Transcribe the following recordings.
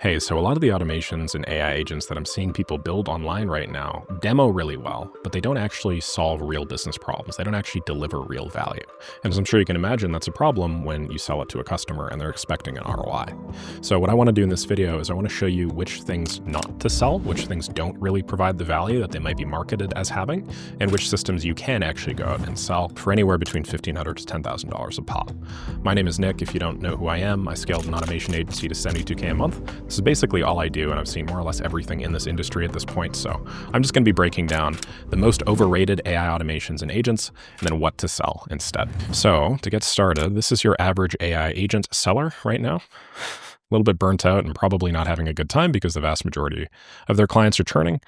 Hey, so a lot of the automations and AI agents that I'm seeing people build online right now demo really well, but they don't actually solve real business problems. They don't actually deliver real value. And as I'm sure you can imagine, that's a problem when you sell it to a customer and they're expecting an ROI. So what I want to do in this video is I want to show you which things not to sell, which things don't really provide the value that they might be marketed as having, and which systems you can actually go out and sell for anywhere between $1,500 to $10,000 a pop. My name is Nick. If you don't know who I am, I scaled an automation agency to $72K a month. This is basically all I do, and I've seen more or less everything in this industry at this point, so I'm just going to be breaking down the most overrated AI automations and agents, and then what to sell instead. So to get started, this is your average AI agent seller right now. A little bit burnt out and probably not having a good time because the vast majority of their clients are churning.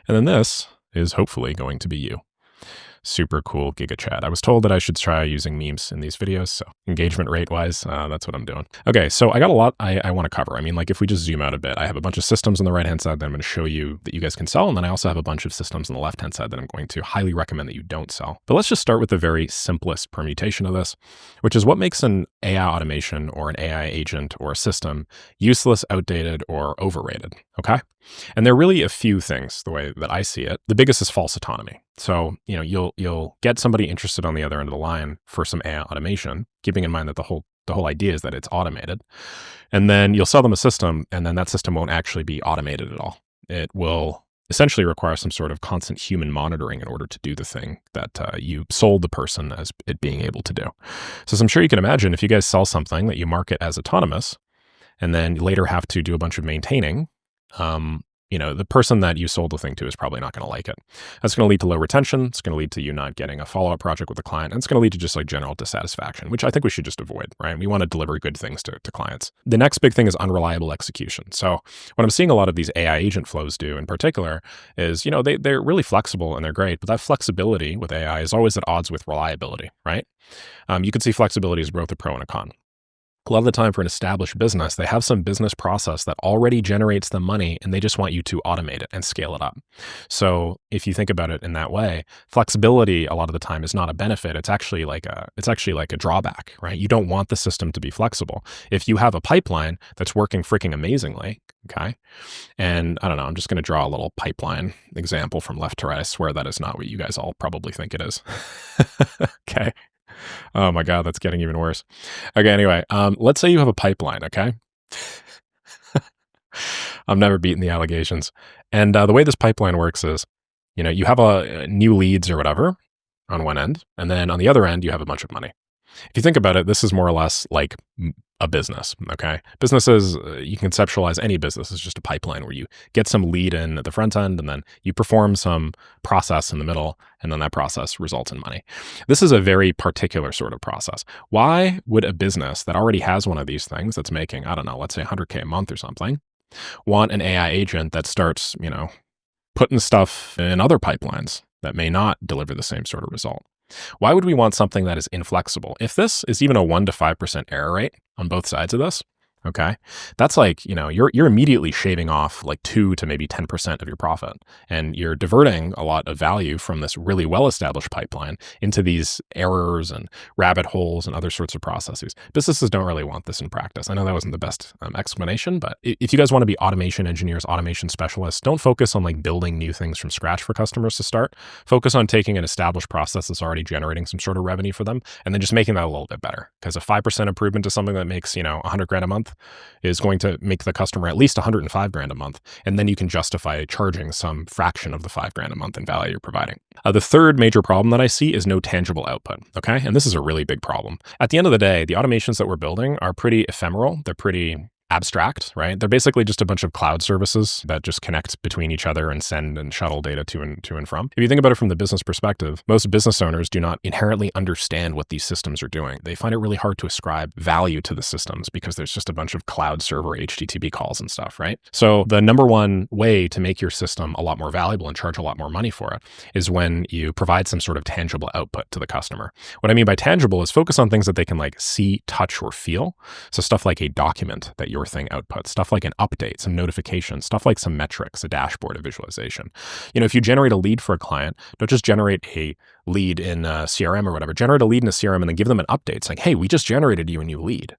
And then this is hopefully going to be you. Super cool Giga Chat. I was told that I should try using memes in these videos, so engagement rate wise, that's what I'm doing. Okay, so I got a lot I want to cover. I mean, like if we just zoom out a bit, I have a bunch of systems on the right-hand side that I'm going to show you that you guys can sell, and then I also have a bunch of systems on the left-hand side that I'm going to highly recommend that you don't sell. But let's just start with the very simplest permutation of this, which is what makes an AI automation or an AI agent or a system useless, outdated, or overrated, okay? And there are really a few things, the way that I see it. The biggest is false autonomy. So, you'll get somebody interested on the other end of the line for some AI automation, keeping in mind that the whole idea is that it's automated. And then you'll sell them a system, and then that system won't actually be automated at all. It will essentially require some sort of constant human monitoring in order to do the thing that you sold the person as it being able to do. So as I'm sure you can imagine, if you guys sell something that you market as autonomous, and then you later have to do a bunch of maintaining, the person that you sold the thing to is probably not going to like it. That's going to lead to low retention. It's going to lead to you not getting a follow-up project with the client. And it's going to lead to just like general dissatisfaction, which I think we should just avoid, right? We want to deliver good things to clients. The next big thing is unreliable execution. So what I'm seeing a lot of these AI agent flows do in particular is, they're really flexible and they're great, but that flexibility with AI is always at odds with reliability, right? You could see flexibility as both a pro and a con. A lot of the time for an established business, they have some business process that already generates them money and they just want you to automate it and scale it up. So if you think about it in that way, flexibility a lot of the time is not a benefit. It's actually like a drawback, right? You don't want the system to be flexible. If you have a pipeline that's working freaking amazingly, okay? And I don't know, I'm just going to draw a little pipeline example from left to right. I swear that is not what you guys all probably think it is. Okay. Oh my God, that's getting even worse. Okay, anyway, let's say you have a pipeline, okay? I'm never beating the allegations. And the way this pipeline works is, you have a new leads or whatever on one end, and then on the other end, you have a bunch of money. If you think about it, this is more or less like a business, okay? Businesses, you can conceptualize any business as just a pipeline where you get some lead in at the front end and then you perform some process in the middle, and then that process results in money. This is a very particular sort of process. Why would a business that already has one of these things that's making, I don't know, let's say 100K a month or something, want an AI agent that starts, putting stuff in other pipelines that may not deliver the same sort of result? Why would we want something that is inflexible? If this is even a 1% to 5% error rate on both sides of this, okay, that's like, you're immediately shaving off like 2 to maybe 10% of your profit. And you're diverting a lot of value from this really well-established pipeline into these errors and rabbit holes and other sorts of processes. Businesses don't really want this in practice. I know that wasn't the best explanation, but if you guys want to be automation engineers, automation specialists, don't focus on like building new things from scratch for customers to start. Focus on taking an established process that's already generating some sort of revenue for them and then just making that a little bit better. Because a 5% improvement to something that makes, 100 grand a month is going to make the customer at least 105 grand a month. And then you can justify charging some fraction of the 5 grand a month in value you're providing. The third major problem that I see is no tangible output. Okay. And this is a really big problem. At the end of the day, the automations that we're building are pretty ephemeral. They're pretty abstract, right? They're basically just a bunch of cloud services that just connect between each other and send and shuttle data to and from. If you think about it from the business perspective, most business owners do not inherently understand what these systems are doing. They find it really hard to ascribe value to the systems because there's just a bunch of cloud server HTTP calls and stuff, right? So the number one way to make your system a lot more valuable and charge a lot more money for it is when you provide some sort of tangible output to the customer. What I mean by tangible is focus on things that they can like see, touch, or feel. So stuff like a document that your thing outputs, stuff like an update, some notifications, stuff like some metrics, a dashboard, a visualization. If you generate a lead for a client, don't just generate a lead in CRM or whatever, generate a lead in a CRM and then give them an update saying, hey, we just generated you a new lead.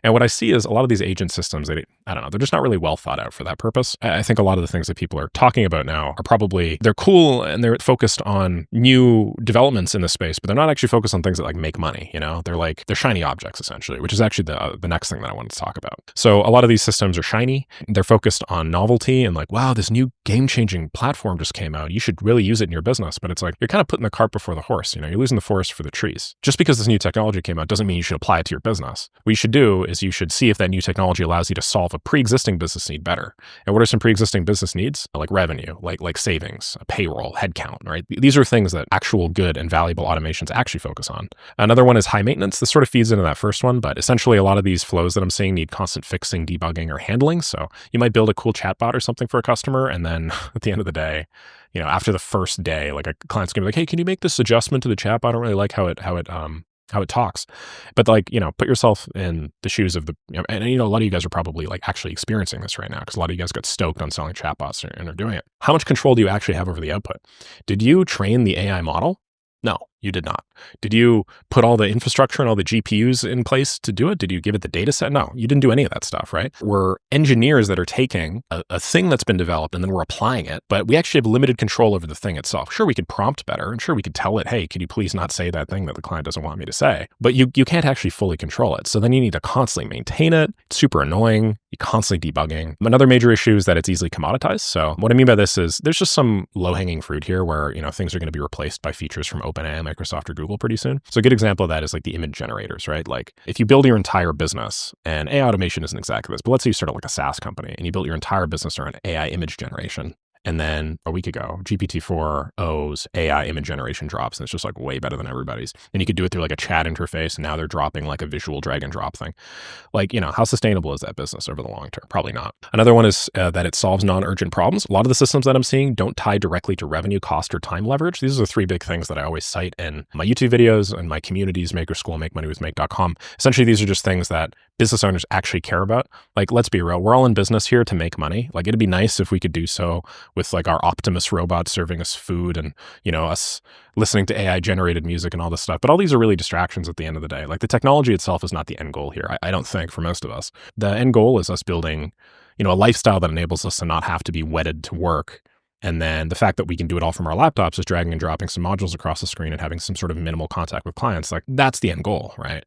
And what I see is a lot of these agent systems, I don't know, they're just not really well thought out for that purpose. I think a lot of the things that people are talking about now are probably, they're cool and they're focused on new developments in the space, but they're not actually focused on things that like make money, you know? They're shiny objects essentially, which is actually the next thing that I wanted to talk about. So a lot of these systems are shiny. They're focused on novelty and like, wow, this new game-changing platform just came out. You should really use it in your business. But it's like, you're kind of putting the cart before the horse, you know? You're losing the forest for the trees. Just because this new technology came out doesn't mean you should apply it to your business. What you should do is you should see if that new technology allows you to solve a pre-existing business need better. And what are some pre-existing business needs? Like revenue, like savings, payroll, headcount, right? These are things that actual good and valuable automations actually focus on. Another one is high maintenance. This sort of feeds into that first one, but essentially a lot of these flows that I'm seeing need constant fixing, debugging, or handling. So you might build a cool chatbot or something for a customer, and then at the end of the day, you know, after the first day, like a client's gonna be like, hey, can you make this adjustment to the chatbot? I don't really like how it talks. But like, you know, put yourself in the shoes of and you know, a lot of you guys are probably like actually experiencing this right now because a lot of you guys got stoked on selling chatbots and are doing it. How much control do you actually have over the output? Did you train the AI model? No, you did not. Did you put all the infrastructure and all the GPUs in place to do it? Did you give it the data set? No, you didn't do any of that stuff, right? We're engineers that are taking a thing that's been developed and then we're applying it, but we actually have limited control over the thing itself. Sure, we could prompt better and sure, we could tell it, hey, could you please not say that thing that the client doesn't want me to say? But you can't actually fully control it. So then you need to constantly maintain it. It's super annoying. You're constantly debugging. Another major issue is that it's easily commoditized. So what I mean by this is there's just some low-hanging fruit here where, you know, things are going to be replaced by features from OpenAI, Microsoft, or Google pretty soon. So a good example of that is like the image generators, right? Like if you build your entire business, and AI automation isn't exactly this, but let's say you start like a SaaS company and you built your entire business around AI image generation. And then a week ago, GPT-4o's AI image generation drops, and it's just like way better than everybody's. And you could do it through like a chat interface, and now they're dropping like a visual drag and drop thing. Like, you know, how sustainable is that business over the long term? Probably not. Another one is that it solves non-urgent problems. A lot of the systems that I'm seeing don't tie directly to revenue, cost, or time leverage. These are the three big things that I always cite in my YouTube videos and my communities, Makerschool, MakeMoneyWithMake.com. Essentially, these are just things that business owners actually care about. Like, let's be real, we're all in business here to make money. Like, it'd be nice if we could do so with like our Optimus robot serving us food and, you know, us listening to AI generated music and all this stuff. But all these are really distractions at the end of the day. Like the technology itself is not the end goal here. I don't think for most of us. The end goal is us building, you know, a lifestyle that enables us to not have to be wedded to work. And then the fact that we can do it all from our laptops, just dragging and dropping some modules across the screen and having some sort of minimal contact with clients, like that's the end goal, right?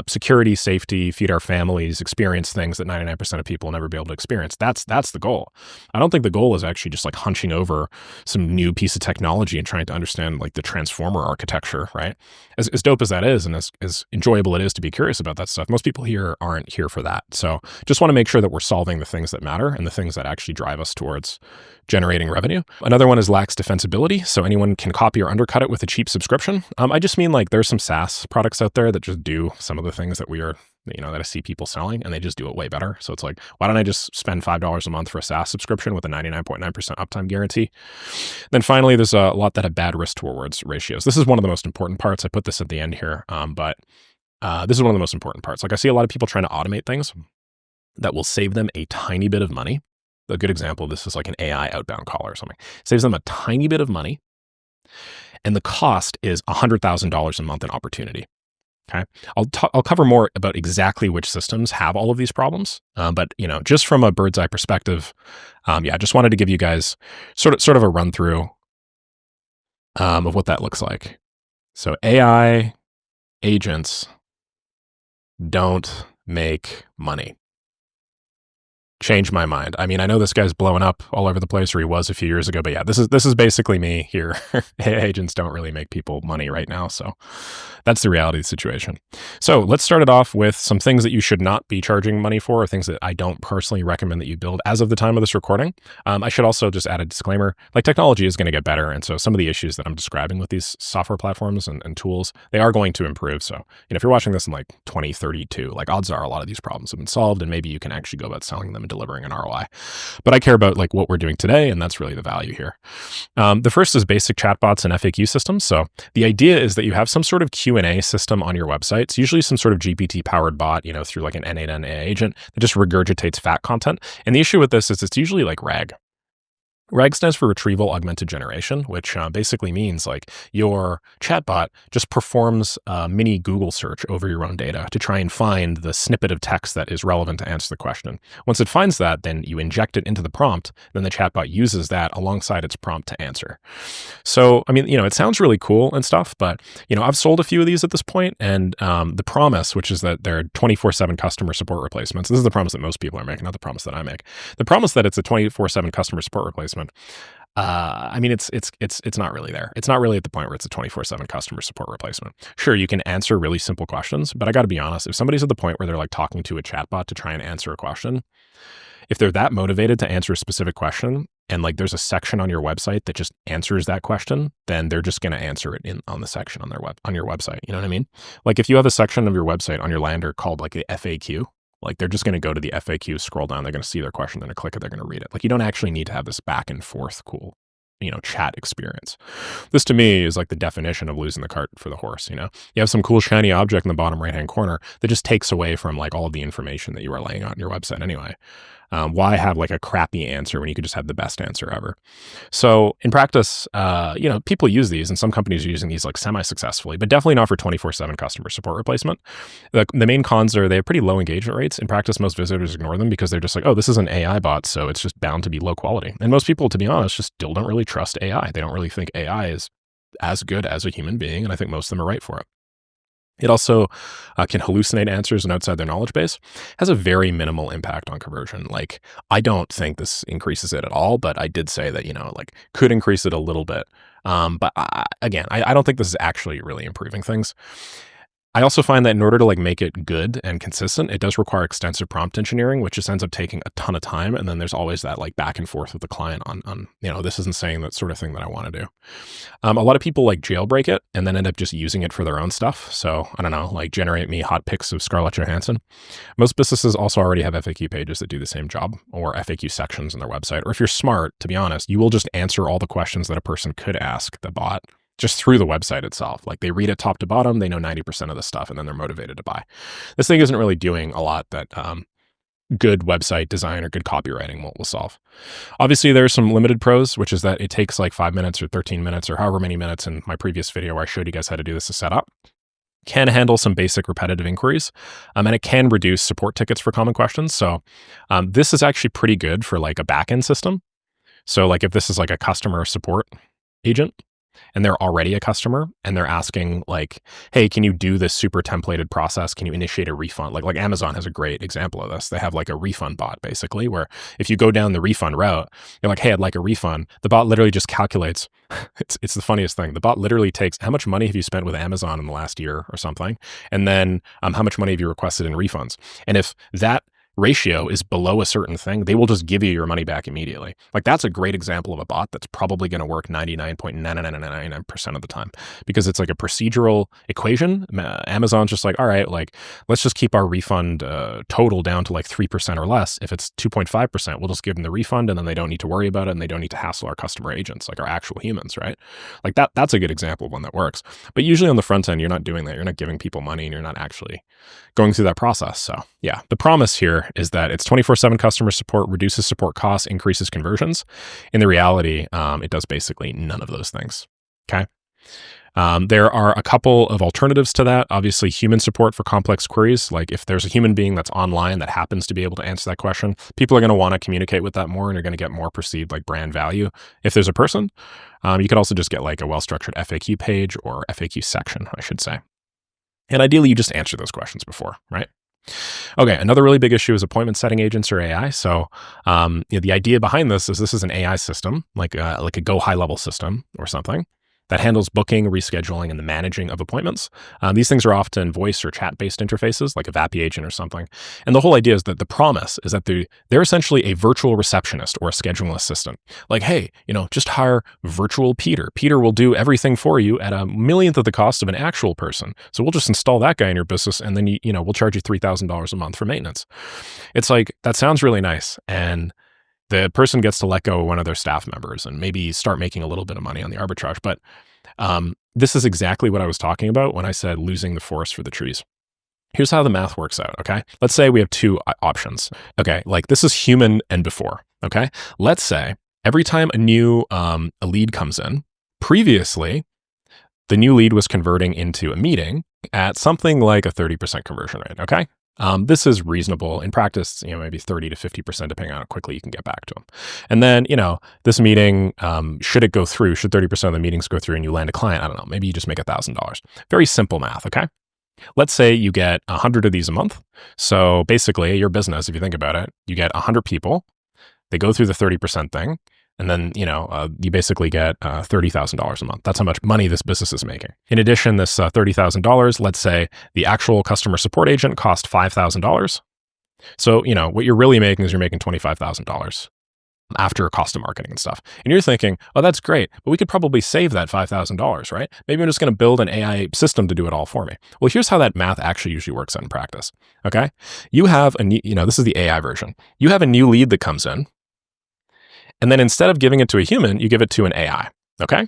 Security, safety, feed our families, experience things that 99% of people will never be able to experience. That's the goal. I don't think the goal is actually just like hunching over some new piece of technology and trying to understand like the transformer architecture, right? As dope as that is, and as enjoyable it is to be curious about that stuff, most people here aren't here for that. So just want to make sure that we're solving the things that matter and the things that actually drive us towards generating revenue. Another one is lacks defensibility. So anyone can copy or undercut it with a cheap subscription. I just mean like there's some SaaS products out there that just do some of the things that that I see people selling and they just do it way better. So it's like, why don't I just spend $5 a month for a SaaS subscription with a 99.9% uptime guarantee? Then finally, there's a lot that have bad risk to rewards ratios. This is one of the most important parts. I put this at the end here, but this is one of the most important parts. Like I see a lot of people trying to automate things that will save them a tiny bit of money. A good example of this is like an AI outbound caller or something. Saves them a tiny bit of money, and the cost is $100,000 a month in opportunity. Okay, I'll cover more about exactly which systems have all of these problems, but you know, just from a bird's eye perspective, I just wanted to give you guys sort of a run through of what that looks like. So AI agents don't make money. Change my mind. I mean, I know this guy's blowing up all over the place, or he was a few years ago, but yeah, this is basically me here. AI agents don't really make people money right now. So that's the reality of the situation. So let's start it off with some things that you should not be charging money for, or things that I don't personally recommend that you build as of the time of this recording. I should also just add a disclaimer, like technology is going to get better. And so some of the issues that I'm describing with these software platforms and tools, they are going to improve. So, you know, if you're watching this in like 2032, like odds are a lot of these problems have been solved and maybe you can actually go about selling them and delivering an ROI. But I care about like what we're doing today, and that's really the value here. The first is basic chatbots and FAQ systems. So the idea is that you have some sort of Q&A system on your website. It's usually some sort of GPT-powered bot, you know, through like an N8N AI agent that just regurgitates fat content. And the issue with this is it's usually like RAG. RAG stands for Retrieval Augmented Generation, which basically means like your chatbot just performs a mini Google search over your own data to try and find the snippet of text that is relevant to answer the question. Once it finds that, then you inject it into the prompt, then the chatbot uses that alongside its prompt to answer. So, I mean, it sounds really cool and stuff, but, I've sold a few of these at this point, and the promise, which is that they're 24/7 customer support replacements. This is the promise that most people are making, not the promise that I make. The promise that it's a 24/7 customer support replacement. I mean, it's not really there. It's not really at the point where it's a 24/7 customer support replacement. Sure, you can answer really simple questions, but I got to be honest, if somebody's at the point where they're like talking to a chatbot to try and answer a question, if they're that motivated to answer a specific question and like there's a section on your website that just answers that question, then they're just going to answer it on the section on your website. You know what I mean? Like if you have a section of your website on your lander called like the FAQ, like they're just going to go to the FAQ, scroll down, they're going to see their question, they're going to click it, they're going to read it. Like you don't actually need to have this back and forth cool, chat experience. This to me is like the definition of losing the cart for the horse. You have some cool shiny object in the bottom right-hand corner that just takes away from like all of the information that you are laying out on your website anyway. Why have like a crappy answer when you could just have the best answer ever? So in practice, people use these and some companies are using these like semi-successfully, but definitely not for 24/7 customer support replacement. The main cons are they have pretty low engagement rates. In practice, most visitors ignore them because they're just like, oh, this is an AI bot, so it's just bound to be low quality. And most people, to be honest, just still don't really trust AI. They don't really think AI is as good as a human being, and I think most of them are right for it. It also can hallucinate answers and outside their knowledge base. Has a very minimal impact on conversion. Like, I don't think this increases it at all, but I did say that, could increase it a little bit. But again, I don't think this is actually really improving things. I also find that in order to like make it good and consistent, it does require extensive prompt engineering, which just ends up taking a ton of time. And then there's always that like back and forth with the client on this isn't saying that sort of thing that I want to do. A lot of people like jailbreak it and then end up just using it for their own stuff. So I don't know, like generate me hot pics of Scarlett Johansson. Most businesses also already have FAQ pages that do the same job, or FAQ sections on their website. Or if you're smart, to be honest, you will just answer all the questions that a person could ask the bot just through the website itself. Like they read it top to bottom, they know 90% of the stuff, and then they're motivated to buy. This thing isn't really doing a lot that good website design or good copywriting will solve. Obviously, there's some limited pros, which is that it takes like 5 minutes or 13 minutes or however many minutes in my previous video where I showed you guys how to do this to set up. Can handle some basic repetitive inquiries, and it can reduce support tickets for common questions. So this is actually pretty good for like a backend system. So like if this is like a customer support agent, and they're already a customer and they're asking like, hey, can you do this super templated process? Can you initiate a refund? Like Amazon has a great example of this. They have like a refund bot basically, where if you go down the refund route, you're like, hey, I'd like a refund. The bot literally just calculates. It's the funniest thing. The bot literally takes how much money have you spent with Amazon in the last year or something? And then how much money have you requested in refunds? And if that ratio is below a certain thing, they will just give you your money back immediately. Like that's a great example of a bot that's probably going to work 99.99999% of the time because it's like a procedural equation. Amazon's just like, all right, like let's just keep our refund total down to like 3% or less. If it's 2.5%, we'll just give them the refund and then they don't need to worry about it and they don't need to hassle our customer agents, like our actual humans, right? Like that's a good example of one that works. But usually on the front end, you're not doing that. You're not giving people money and you're not actually going through that process. So yeah, the promise here is that it's 24/7 customer support, reduces support costs, increases conversions. In the reality, it does basically none of those things. Okay. There are a couple of alternatives to that. Obviously, human support for complex queries. Like if there's a human being that's online that happens to be able to answer that question, people are going to want to communicate with that more and you're going to get more perceived like brand value. If there's a person, you could also just get like a well-structured FAQ page or FAQ section, I should say. And ideally, you just answer those questions before, right? Okay, another really big issue is appointment setting agents or AI. So the idea behind this is an AI system, like a Go high level system or something that handles booking, rescheduling, and the managing of appointments. These things are often voice or chat-based interfaces, like a VAPI agent or something. And the whole idea is that the promise is that they're essentially a virtual receptionist or a scheduling assistant. Like, hey, just hire virtual Peter. Peter will do everything for you at a millionth of the cost of an actual person. So we'll just install that guy in your business, and then we'll charge you $3,000 a month for maintenance. It's like that sounds really nice, and the person gets to let go of one of their staff members and maybe start making a little bit of money on the arbitrage. But this is exactly what I was talking about when I said losing the forest for the trees. Here's how the math works out, okay? Let's say we have two options, okay? Like this is human and before, okay? Let's say Every time a lead comes in, previously, the new lead was converting into a meeting at something like a 30% conversion rate, okay? This is reasonable. In practice, maybe 30 to 50%, depending on how quickly you can get back to them. And then, this meeting, should it go through, should 30% of the meetings go through and you land a client, I don't know, maybe you just make $1,000. Very simple math, okay? Let's say you get 100 of these a month. So basically, your business, if you think about it, you get 100 people, they go through the 30% thing, and then, you basically get $30,000 a month. That's how much money this business is making. In addition, this $30,000, let's say the actual customer support agent cost $5,000. So, what you're really making is you're making $25,000 after cost of marketing and stuff. And you're thinking, oh, that's great, but we could probably save that $5,000, right? Maybe I'm just going to build an AI system to do it all for me. Well, here's how that math actually usually works out in practice, okay? You have this is the AI version. You have a new lead that comes in, and then instead of giving it to a human, you give it to an AI, okay?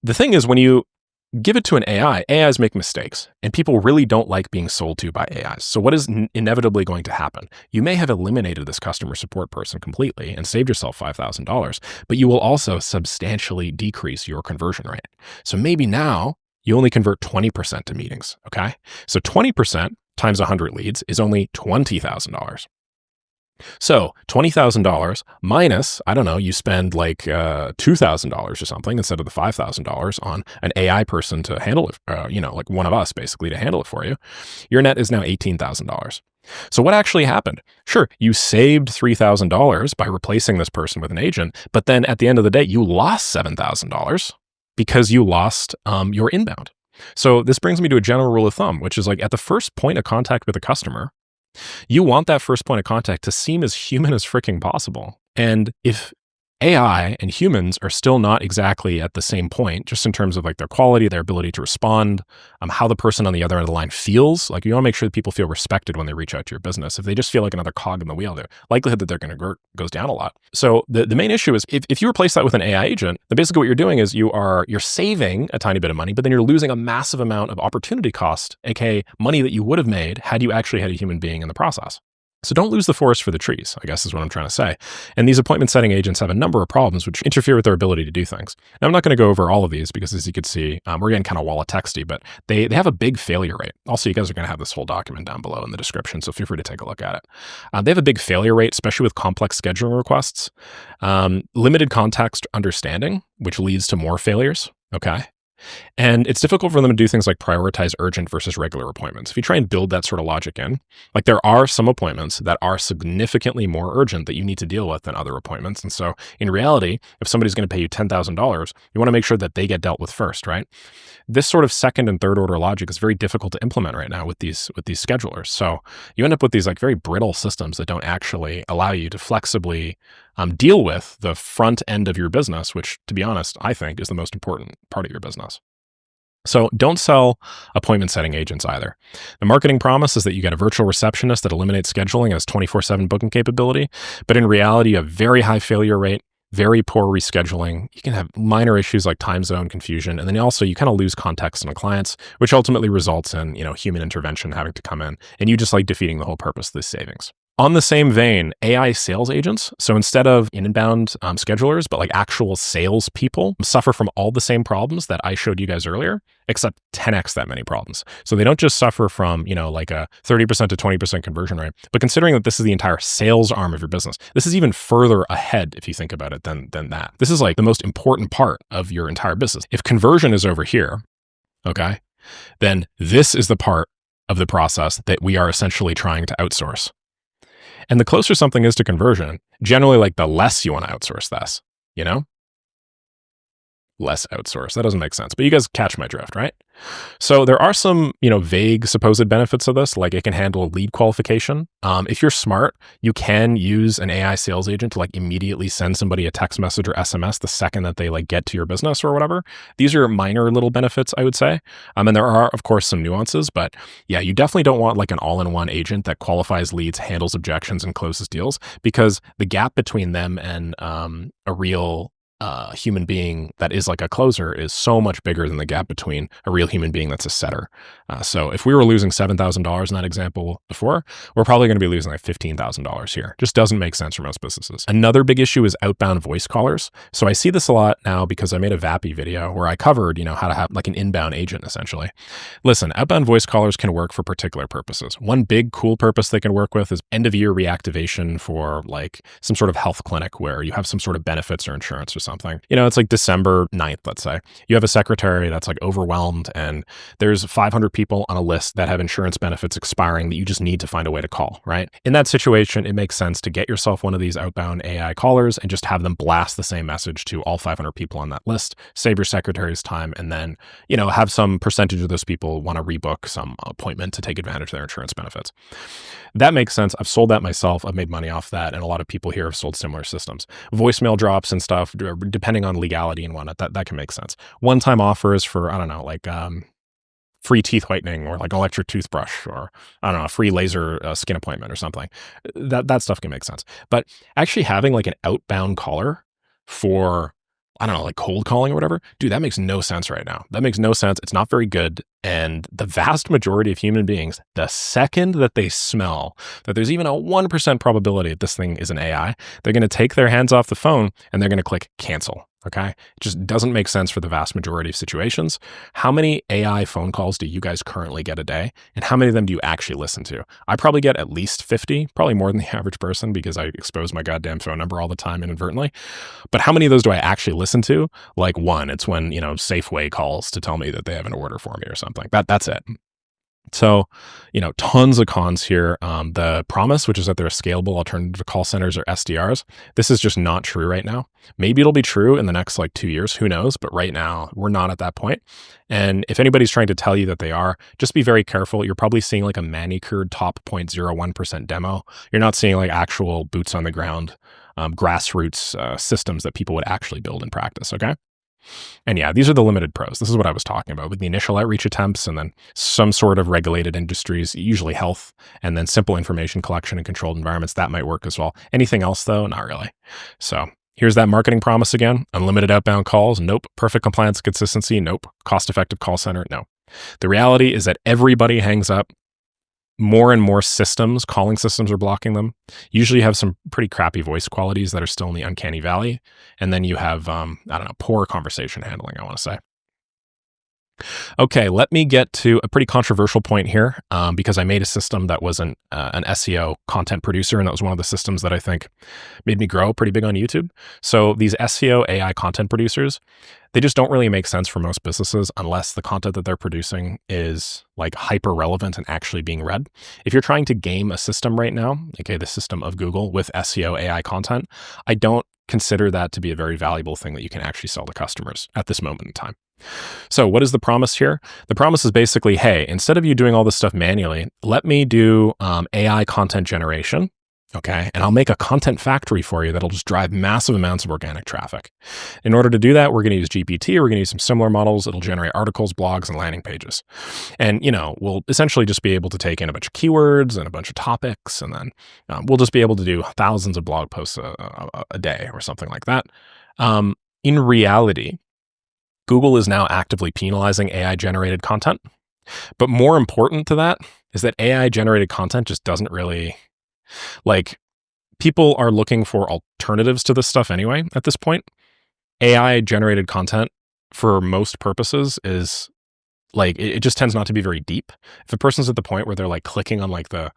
The thing is, when you give it to an AI, AIs make mistakes, and people really don't like being sold to by AIs. So what is inevitably going to happen? You may have eliminated this customer support person completely and saved yourself $5,000, but you will also substantially decrease your conversion rate. So maybe now you only convert 20% to meetings, okay? So 20% times 100 leads is only $20,000. So $20,000 minus, I don't know, you spend like $2,000 or something instead of the $5,000 on an AI person to handle it, like one of us basically to handle it for you. Your net is now $18,000. So what actually happened? Sure, you saved $3,000 by replacing this person with an agent, but then at the end of the day, you lost $7,000 because you lost your inbound. So this brings me to a general rule of thumb, which is like at the first point of contact with a customer, you want that first point of contact to seem as human as freaking possible. And if AI and humans are still not exactly at the same point, just in terms of like their quality, their ability to respond, how the person on the other end of the line feels, like you want to make sure that people feel respected when they reach out to your business. If they just feel like another cog in the wheel, the likelihood that they're going to goes down a lot. So the main issue is if you replace that with an AI agent, then basically what you're doing is you're saving a tiny bit of money, but then you're losing a massive amount of opportunity cost, aka money that you would have made had you actually had a human being in the process. So don't lose the forest for the trees, I guess is what I'm trying to say. And these appointment setting agents have a number of problems which interfere with their ability to do things. Now, I'm not going to go over all of these because as you can see, we're getting kind of wall of texty, but they have a big failure rate. Also, you guys are going to have this whole document down below in the description, so feel free to take a look at it. They have a big failure rate, especially with complex scheduling requests. Limited context understanding, which leads to more failures, okay? And it's difficult for them to do things like prioritize urgent versus regular appointments. If you try and build that sort of logic in, like there are some appointments that are significantly more urgent that you need to deal with than other appointments. And so in reality, if somebody's going to pay you $10,000, you want to make sure that they get dealt with first, right? This sort of second and third order logic is very difficult to implement right now with these schedulers. So you end up with these like very brittle systems that don't actually allow you to flexibly deal with the front end of your business, which to be honest, I think is the most important part of your business. So don't sell appointment setting agents either. The marketing promise is that you get a virtual receptionist that eliminates scheduling and has 24/7 booking capability. But in reality, you have very high failure rate, very poor rescheduling. You can have minor issues like time zone confusion. And then also you kind of lose context in the clients, which ultimately results in, human intervention having to come in and you just like defeating the whole purpose of these savings. On the same vein, AI sales agents, so instead of inbound schedulers, but like actual sales people, suffer from all the same problems that I showed you guys earlier, except 10x that many problems. So they don't just suffer from, like a 30% to 20% conversion rate, but considering that this is the entire sales arm of your business, this is even further ahead if you think about it than that. This is like the most important part of your entire business. If conversion is over here, okay, then this is the part of the process that we are essentially trying to outsource. And the closer something is to conversion, generally like the less you want to outsource this, less outsource. That doesn't make sense, but you guys catch my drift, right? So there are some, vague supposed benefits of this, like it can handle lead qualification. If you're smart, you can use an AI sales agent to like immediately send somebody a text message or SMS the second that they like get to your business or whatever. These are minor little benefits, I would say. And there are, of course, some nuances, but yeah, you definitely don't want like an all-in-one agent that qualifies leads, handles objections, and closes deals, because the gap between them and a real human being that is like a closer is so much bigger than the gap between a real human being that's a setter. So if we were losing $7,000 in that example before, we're probably going to be losing like $15,000 here. Just doesn't make sense for most businesses. Another big issue is outbound voice callers. So I see this a lot now because I made a VAPI video where I covered, how to have like an inbound agent essentially. Listen, outbound voice callers can work for particular purposes. One big cool purpose they can work with is end of year reactivation for like some sort of health clinic where you have some sort of benefits or insurance or something. It's like December 9th, let's say. You have a secretary that's like overwhelmed and there's 500 people on a list that have insurance benefits expiring that you just need to find a way to call, right? In that situation, it makes sense to get yourself one of these outbound AI callers and just have them blast the same message to all 500 people on that list, save your secretary's time, and then, have some percentage of those people want to rebook some appointment to take advantage of their insurance benefits. That makes sense. I've sold that myself. I've made money off that. And a lot of people here have sold similar systems. Voicemail drops and stuff, depending on legality and whatnot, that can make sense. One-time offers for, I don't know, like free teeth whitening or like an electric toothbrush or, I don't know, a free laser skin appointment or something. That stuff can make sense. But actually having like an outbound caller for, I don't know, like cold calling or whatever, dude, that makes no sense right now. That makes no sense. It's not very good. And the vast majority of human beings, the second that they smell that there's even a 1% probability that this thing is an AI, they're going to take their hands off the phone and they're going to click cancel. Okay. It just doesn't make sense for the vast majority of situations. How many AI phone calls do you guys currently get a day? And how many of them do you actually listen to? I probably get at least 50, probably more than the average person because I expose my goddamn phone number all the time inadvertently. But how many of those do I actually listen to? Like one, it's when, Safeway calls to tell me that they have an order for me or something. That's it. So, tons of cons here. The promise, which is that they're a scalable alternative to call centers or SDRs. This is just not true right now. Maybe it'll be true in the next 2 years. Who knows? But right now we're not at that point. And if anybody's trying to tell you that they are, just be very careful. You're probably seeing like a manicured top 0.01% demo. You're not seeing like actual boots on the ground, grassroots systems that people would actually build in practice. Okay. And yeah, these are the limited pros. This is what I was talking about with the initial outreach attempts and then some sort of regulated industries, usually health, and then simple information collection and controlled environments. That might work as well. Anything else though? Not really. So here's that marketing promise again. Unlimited outbound calls. Nope. Perfect compliance consistency. Nope. Cost-effective call center. No. The reality is that everybody hangs up. More and more calling systems are blocking them. Usually you have some pretty crappy voice qualities that are still in the uncanny valley. And then you have, poor conversation handling, I want to say. Okay, let me get to a pretty controversial point here because I made a system that was an SEO content producer, and that was one of the systems that I think made me grow pretty big on YouTube. So these SEO AI content producers, they just don't really make sense for most businesses unless the content that they're producing is like hyper relevant and actually being read. If you're trying to game a system right now, okay, the system of Google with SEO AI content, I don't consider that to be a very valuable thing that you can actually sell to customers at this moment in time. So what is the promise here? The promise is basically, hey, instead of you doing all this stuff manually, let me do AI content generation. Okay. And I'll make a content factory for you that'll just drive massive amounts of organic traffic. In order to do that, we're going to use GPT. We're going to use some similar models. It'll generate articles, blogs, and landing pages. And, we'll essentially just be able to take in a bunch of keywords and a bunch of topics. And then we'll just be able to do thousands of blog posts a day or something like that. In reality, Google is now actively penalizing AI generated content. But more important to that is that AI generated content just doesn't really, people are looking for alternatives to this stuff anyway at this point. AI generated content for most purposes is it just tends not to be very deep. If a person's at the point where they're clicking on the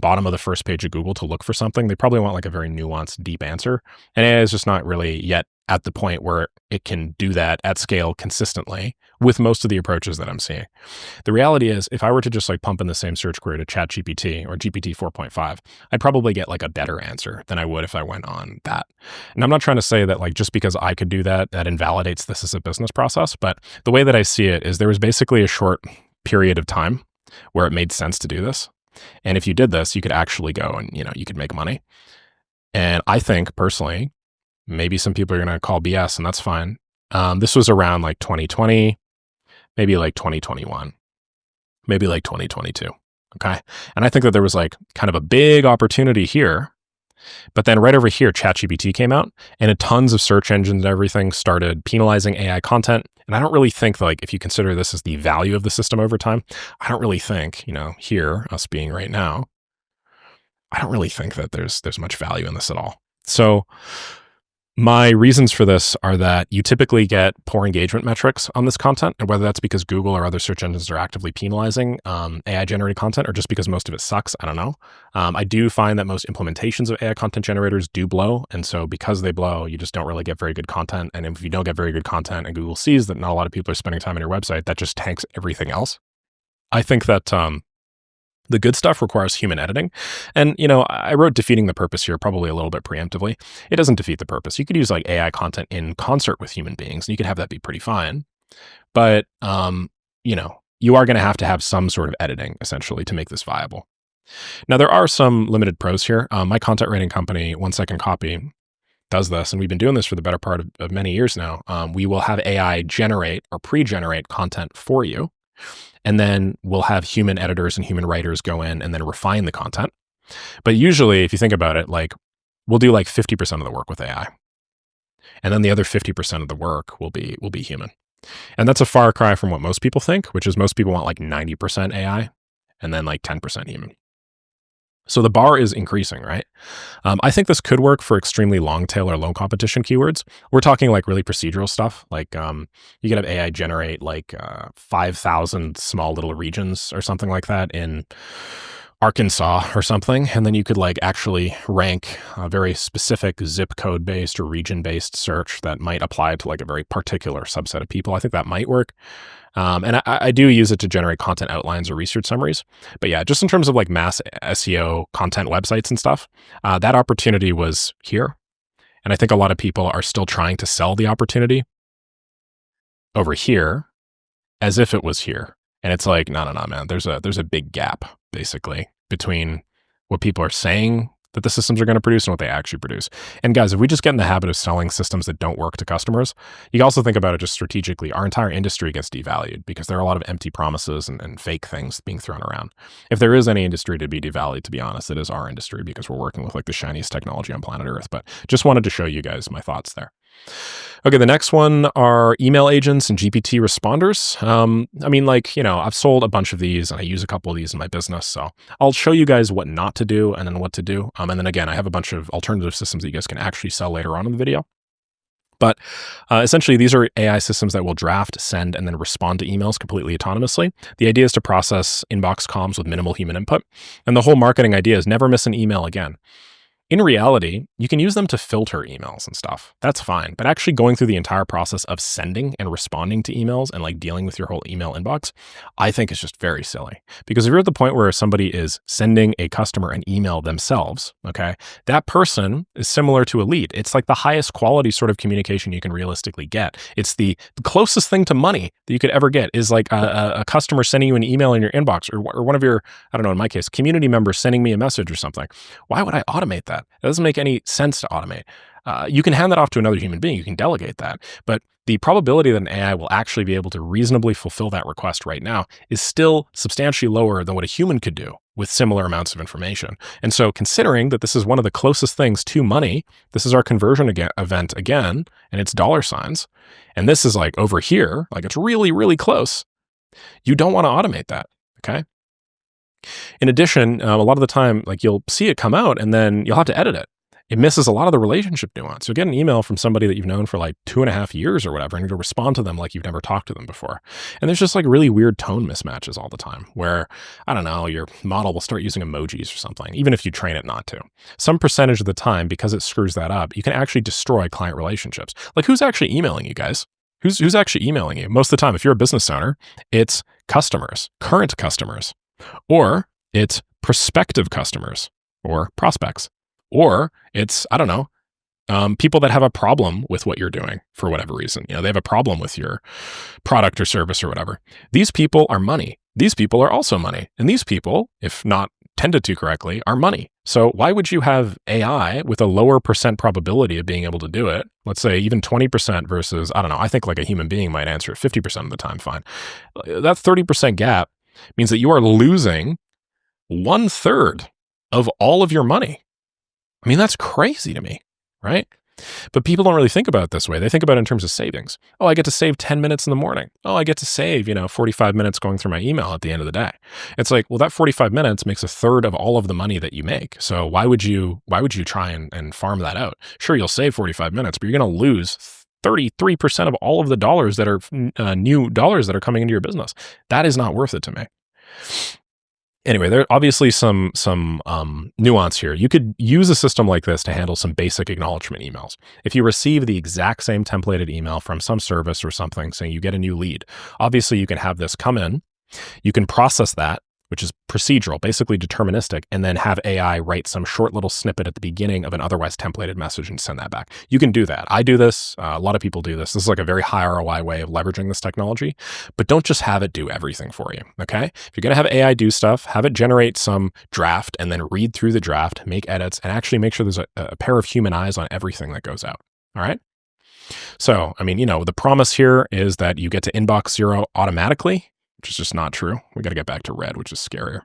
bottom of the first page of Google to look for something, they probably want a very nuanced, deep answer. And AI is just not really yet at the point where it can do that at scale consistently with most of the approaches that I'm seeing. The reality is, if I were to just pump in the same search query to ChatGPT or GPT 4.5, I'd probably get a better answer than I would if I went on that. And I'm not trying to say that just because I could do that, that invalidates this as a business process. But the way that I see it is there was basically a short period of time where it made sense to do this. And if you did this, you could actually go and, you could make money. And I think personally, maybe some people are going to call BS, and that's fine. This was around 2020, maybe 2021, maybe 2022. Okay. And I think that there was kind of a big opportunity here But then right over here, ChatGPT came out, and tons of search engines and everything started penalizing AI content. And I don't really think that, like, if you consider this as the value of the system over time, I don't really think, here, us being right now, I don't really think that there's much value in this at all. So my reasons for this are that you typically get poor engagement metrics on this content, and whether that's because Google or other search engines are actively penalizing AI-generated content, or just because most of it sucks, I don't know. I do find that most implementations of AI content generators do blow, and so because they blow, you just don't really get very good content. And if you don't get very good content, and Google sees that not a lot of people are spending time on your website, that just tanks everything else. I think that the good stuff requires human editing. And, I wrote defeating the purpose here probably a little bit preemptively. It doesn't defeat the purpose. You could use like AI content in concert with human beings, and you could have that be pretty fine. But, you are going to have some sort of editing essentially to make this viable. Now, there are some limited pros here. My content writing company, 1 Second Copy, does this, and we've been doing this for the better part of many years now. We will have AI generate or pre-generate content for you. And then we'll have human editors and human writers go in and then refine the content. But usually, if you think about it, like, we'll do like 50% of the work with AI. And then the other 50% of the work will be human. And that's a far cry from what most people think, which is most people want like 90% AI and then like 10% human. So the bar is increasing, right? I think this could work for extremely long tail or low competition keywords. We're talking like really procedural stuff. Like you could have AI generate like 5,000 small little regions or something like that in Arkansas or something. And then you could like actually rank a very specific zip code based or region based search that might apply to like a very particular subset of people. I think that might work. And I do use it to generate content outlines or research summaries. But yeah, just in terms of like mass SEO content websites and stuff, that opportunity was here. And I think a lot of people are still trying to sell the opportunity over here as if it was here. And it's like, no, man, there's a big gap basically between what people are saying that the systems are going to produce and what they actually produce. And guys, if we just get in the habit of selling systems that don't work to customers, you can also think about it just strategically. Our entire industry gets devalued because there are a lot of empty promises and fake things being thrown around. If there is any industry to be devalued, to be honest, it is our industry because we're working with like the shiniest technology on planet Earth. But just wanted to show you guys my thoughts there. Okay, the next one are email agents and GPT responders. I've sold a bunch of these and I use a couple of these in my business. So I'll show you guys what not to do and then what to do. And then again, I have a bunch of alternative systems that you guys can actually sell later on in the video. But essentially, these are AI systems that will draft, send, and then respond to emails completely autonomously. The idea is to process inbox comms with minimal human input. And the whole marketing idea is never miss an email again. In reality, you can use them to filter emails and stuff. That's fine. But actually going through the entire process of sending and responding to emails and like dealing with your whole email inbox, I think is just very silly. Because if you're at the point where somebody is sending a customer an email themselves, okay, that person is similar to a lead. It's like the highest quality sort of communication you can realistically get. It's the closest thing to money that you could ever get is like a customer sending you an email in your inbox or one of your, I don't know, in my case, community members sending me a message or something. Why would I automate that? It doesn't make any sense to automate. You can hand that off to another human being. You can delegate that. But the probability that an AI will actually be able to reasonably fulfill that request right now is still substantially lower than what a human could do with similar amounts of information. And so considering that this is one of the closest things to money, this is our conversion event again, and it's dollar signs. And this is like over here, like it's really, really close. You don't want to automate that, okay? In addition, a lot of the time, like you'll see it come out and then you'll have to edit it. It misses a lot of the relationship nuance. You'll get an email from somebody that you've known for like 2.5 years or whatever, and you'll respond to them like you've never talked to them before. And there's just like really weird tone mismatches all the time where, I don't know, your model will start using emojis or something, even if you train it not to. Some percentage of the time, because it screws that up, you can actually destroy client relationships. Like who's actually emailing you guys? Who's actually emailing you? Most of the time, if you're a business owner, it's customers, current customers. Or it's prospective customers or prospects, or it's, I don't know, people that have a problem with what you're doing for whatever reason. They have a problem with your product or service or whatever. These people are money. These people are also money. And these people, if not tended to correctly, are money. So why would you have AI with a lower percent probability of being able to do it? Let's say even 20% versus, I don't know, I think like a human being might answer it 50% of the time, fine. That 30% gap means that you are losing 1/3 of all of your money. I mean, that's crazy to me, right? But people don't really think about it this way. They think about it in terms of savings. Oh, I get to save 10 minutes in the morning. Oh, I get to save, 45 minutes going through my email at the end of the day. It's like, well, that 45 minutes makes a third of all of the money that you make. So why would you try and farm that out? Sure, you'll save 45 minutes, but you're going to lose 33% of all of the dollars that are new dollars that are coming into your business. That is not worth it to me. Anyway, there obviously some nuance here. You could use a system like this to handle some basic acknowledgement emails. If you receive the exact same templated email from some service or something saying you get a new lead, obviously you can have this come in. You can process that, which is procedural, basically deterministic, and then have AI write some short little snippet at the beginning of an otherwise templated message and send that back. You can do that. I do this. A lot of people do this. This is like a very high ROI way of leveraging this technology, but don't just have it do everything for you, okay? If you're going to have AI do stuff, have it generate some draft and then read through the draft, make edits, and actually make sure there's a pair of human eyes on everything that goes out, all right? So, I mean, the promise here is that you get to inbox 0 automatically, which is just not true. We got to get back to red, which is scarier.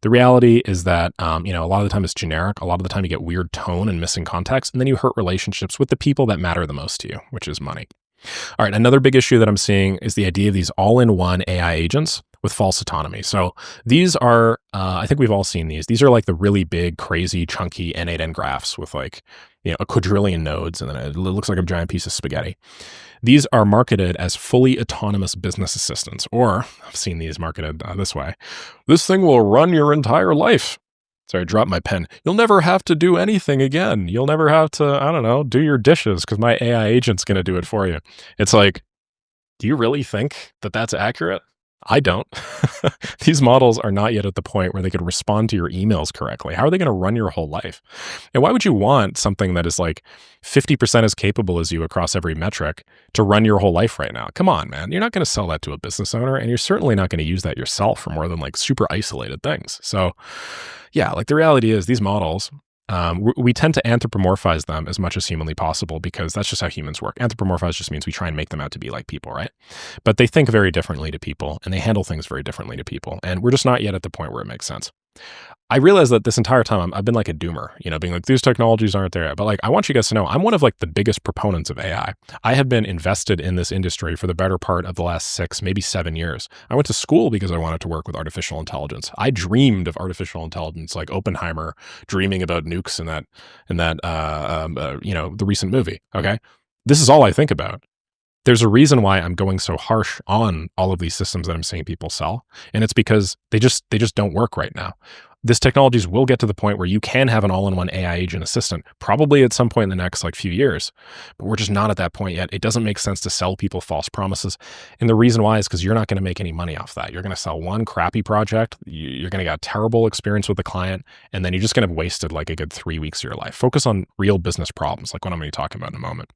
The reality is that, a lot of the time it's generic. A lot of the time you get weird tone and missing context, and then you hurt relationships with the people that matter the most to you, which is money. All right, another big issue that I'm seeing is the idea of these all-in-one AI agents with false autonomy. So these are, I think we've all seen these. These are like the really big, crazy, chunky N8N graphs with like, a quadrillion nodes, and then it looks like a giant piece of spaghetti. These are marketed as fully autonomous business assistants, or I've seen these marketed this way. This thing will run your entire life. Sorry, I dropped my pen. You'll never have to do anything again. You'll never have to, do your dishes because my AI agent's going to do it for you. It's like, do you really think that that's accurate? I don't. These models are not yet at the point where they could respond to your emails correctly. How are they going to run your whole life? And why would you want something that is like 50% as capable as you across every metric to run your whole life right now? Come on, man. You're not going to sell that to a business owner, and you're certainly not going to use that yourself for more than like super isolated things. So yeah, like the reality is these models, we tend to anthropomorphize them as much as humanly possible because that's just how humans work. Anthropomorphize just means we try and make them out to be like people, right? But they think very differently to people, and they handle things very differently to people. And we're just not yet at the point where it makes sense. I realized that this entire time I've been like a doomer, being like, these technologies aren't there. But like, I want you guys to know, I'm one of like the biggest proponents of AI. I have been invested in this industry for the better part of the last 6, maybe 7 years. I went to school because I wanted to work with artificial intelligence. I dreamed of artificial intelligence, like Oppenheimer dreaming about nukes in the recent movie. Okay. This is all I think about. There's a reason why I'm going so harsh on all of these systems that I'm seeing people sell. And it's because they just don't work right now. This technologies will get to the point where you can have an all-in-one AI agent assistant, probably at some point in the next few years, but we're just not at that point yet. It doesn't make sense to sell people false promises. And the reason why is because you're not going to make any money off that. You're going to sell one crappy project. You're going to get a terrible experience with the client. And then you're just going to have wasted like a good 3 weeks of your life. Focus on real business problems, like what I'm going to be talking about in a moment.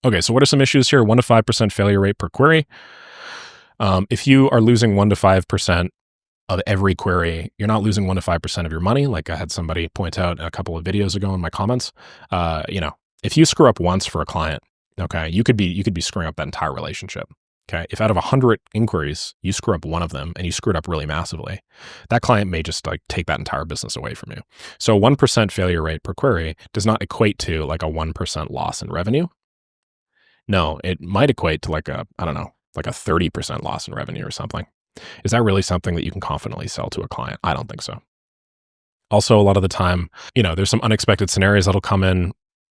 Okay, so what are some issues here? 1 to 5% failure rate per query. If you are losing 1 to 5% of every query, you're not losing 1 to 5% of your money. Like I had somebody point out a couple of videos ago in my comments. If you screw up once for a client, okay, you could be screwing up that entire relationship. Okay, if out of 100 inquiries you screw up one of them and you screwed up really massively, that client may just like take that entire business away from you. So 1% failure rate per query does not equate to like a 1% loss in revenue. No, it might equate to like a 30% loss in revenue or something. Is that really something that you can confidently sell to a client? I don't think so. Also, a lot of the time, there's some unexpected scenarios that'll come in.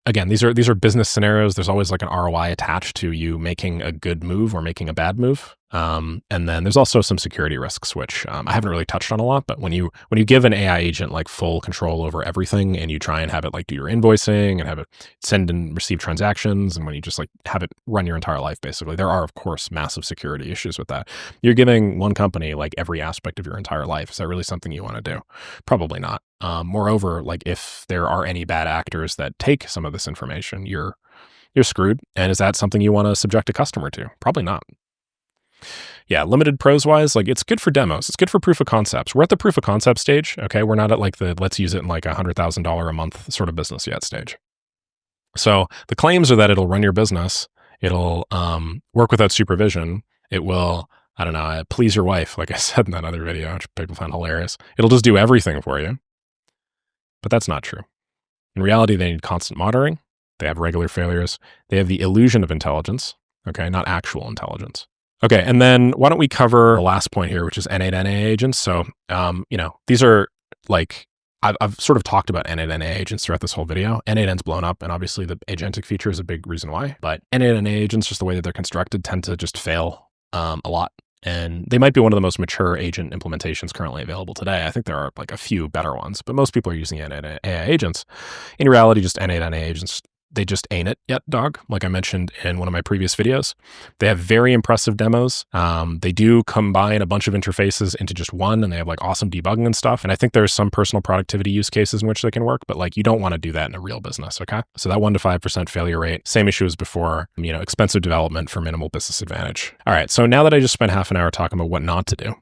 Again, these are business scenarios. There's always like an ROI attached to you making a good move or making a bad move. And then there's also some security risks, which I haven't really touched on a lot. But when you give an AI agent like full control over everything, and you try and have it like do your invoicing and have it send and receive transactions, and when you just like have it run your entire life, basically, there are of course massive security issues with that. You're giving one company like every aspect of your entire life. Is that really something you want to do? Probably not. Moreover, like if there are any bad actors that take some of this information, you're screwed. And is that something you want to subject a customer to? Probably not. Yeah, limited pros wise, like it's good for demos. It's good for proof of concepts. We're at the proof of concept stage. Okay. We're not at like the let's use it in like $100,000 a month sort of business yet stage. So the claims are that it'll run your business. It'll work without supervision. It will, please your wife, like I said in that other video, which people found hilarious. It'll just do everything for you. But that's not true. In reality, they need constant monitoring. They have regular failures. They have the illusion of intelligence, okay, not actual intelligence. Okay, and then why don't we cover the last point here, which is N8 NA agents. So, these are like, I've sort of talked about N8 NA agents throughout this whole video. N8N's blown up, and obviously the agentic feature is a big reason why. But N8 NA agents, just the way that they're constructed, tend to just fail a lot. And they might be one of the most mature agent implementations currently available today. I think there are like a few better ones, but most people are using N8 AI agents. In reality, just N8 NA agents, they just ain't it yet, dog. Like I mentioned in one of my previous videos, they have very impressive demos. They do combine a bunch of interfaces into just one, and they have like awesome debugging and stuff. And I think there's some personal productivity use cases in which they can work, but like you don't want to do that in a real business, okay? So that 1 to 5% failure rate, same issue as before, expensive development for minimal business advantage. All right, so now that I just spent half an hour talking about what not to do,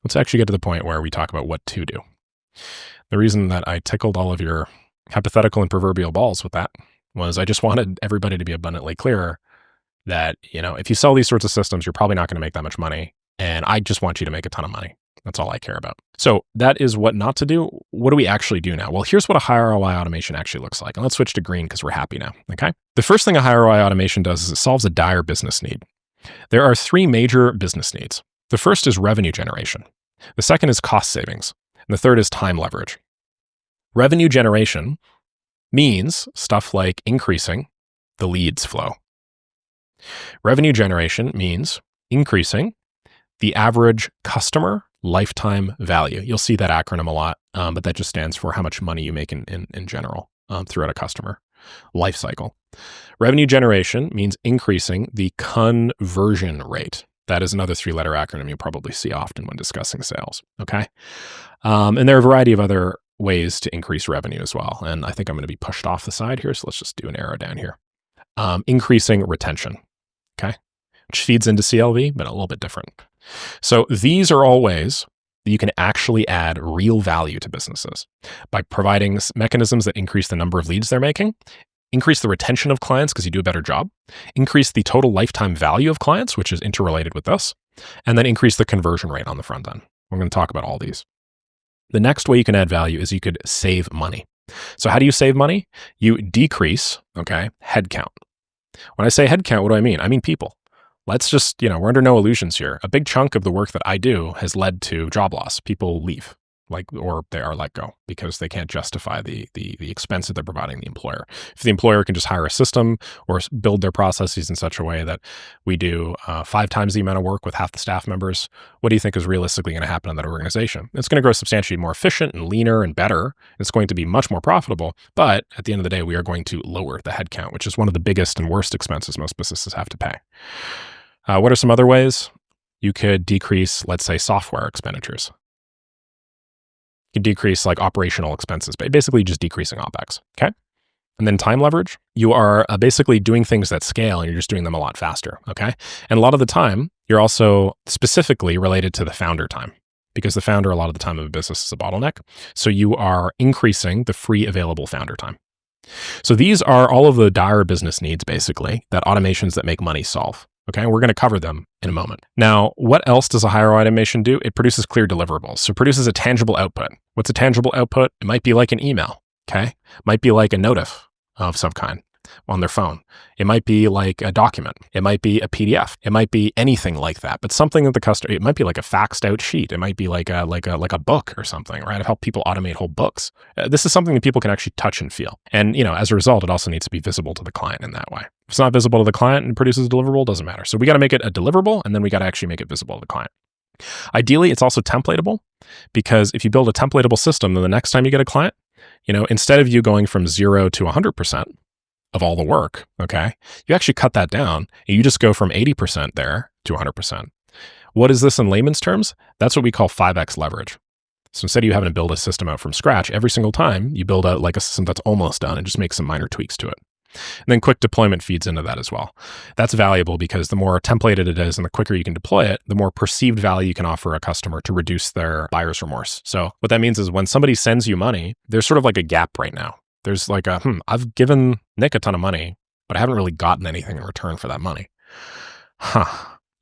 let's actually get to the point where we talk about what to do. The reason that I tickled all of your hypothetical and proverbial balls with that was I just wanted everybody to be abundantly clear that, if you sell these sorts of systems, you're probably not going to make that much money. And I just want you to make a ton of money. That's all I care about. So that is what not to do. What do we actually do now? Well, here's what a high ROI automation actually looks like. And let's switch to green because we're happy now, okay? The first thing a high ROI automation does is it solves a dire business need. There are 3 major business needs. The first is revenue generation. The second is cost savings. And the third is time leverage. Revenue generation means stuff like increasing the leads flow. Revenue generation means increasing the average customer lifetime value. You'll see that acronym a lot, but that just stands for how much money you make in general throughout a customer life cycle. Revenue generation means increasing the conversion rate. That is another 3-letter acronym you'll probably see often when discussing sales, okay? And there are a variety of other ways to increase revenue as well. And I think I'm going to be pushed off the side here. So let's just do an arrow down here. Increasing retention, okay? Which feeds into CLV, but a little bit different. So these are all ways that you can actually add real value to businesses by providing mechanisms that increase the number of leads they're making, increase the retention of clients because you do a better job, increase the total lifetime value of clients, which is interrelated with this, and then increase the conversion rate on the front end. We're going to talk about all these. The next way you can add value is you could save money. So how do you save money? You decrease, headcount. When I say headcount, what do I mean? I mean people. Let's just, we're under no illusions here. A big chunk of the work that I do has led to job loss. People leave, or they are let go because they can't justify the expense that they're providing the employer. If the employer can just hire a system or build their processes in such a way that we do 5 times the amount of work with half the staff members, what do you think is realistically going to happen in that organization? It's going to grow substantially more efficient and leaner and better. It's going to be much more profitable. But at the end of the day, we are going to lower the headcount, which is one of the biggest and worst expenses most businesses have to pay. What are some other ways? You could decrease, let's say, software expenditures. You decrease operational expenses, but basically just decreasing OpEx, okay? And then time leverage, you are basically doing things that scale and you're just doing them a lot faster, okay? And a lot of the time, you're also specifically related to the founder time because the founder, a lot of the time of a business is a bottleneck. So you are increasing the free available founder time. So these are all of the dire business needs, basically, that automations that make money solve. Okay, we're going to cover them in a moment. Now, what else does a high-ROI automation do? It produces clear deliverables. So it produces a tangible output. What's a tangible output? It might be like an email, okay? It might be like a notif of some kind on their phone. It might be like a document. It might be a PDF. It might be anything like that, but something that the customer, it might be like a faxed out sheet. It might be like a book or something, right? I've helped people automate whole books. This is something that people can actually touch and feel. And, as a result, it also needs to be visible to the client in that way. If it's not visible to the client and produces a deliverable, it doesn't matter. So we got to make it a deliverable, and then we got to actually make it visible to the client. Ideally, it's also templatable, because if you build a templatable system, then the next time you get a client, instead of you going from 0 to 100% of all the work, okay, you actually cut that down and you just go from 80% there to 100%. What is this in layman's terms? That's what we call 5x leverage. So instead of you having to build a system out from scratch, every single time you build out like a system that's almost done and just make some minor tweaks to it. And then quick deployment feeds into that as well. That's valuable because the more templated it is and the quicker you can deploy it, the more perceived value you can offer a customer to reduce their buyer's remorse. So what that means is when somebody sends you money, there's sort of like a gap right now. There's like I've given Nick a ton of money, but I haven't really gotten anything in return for that money.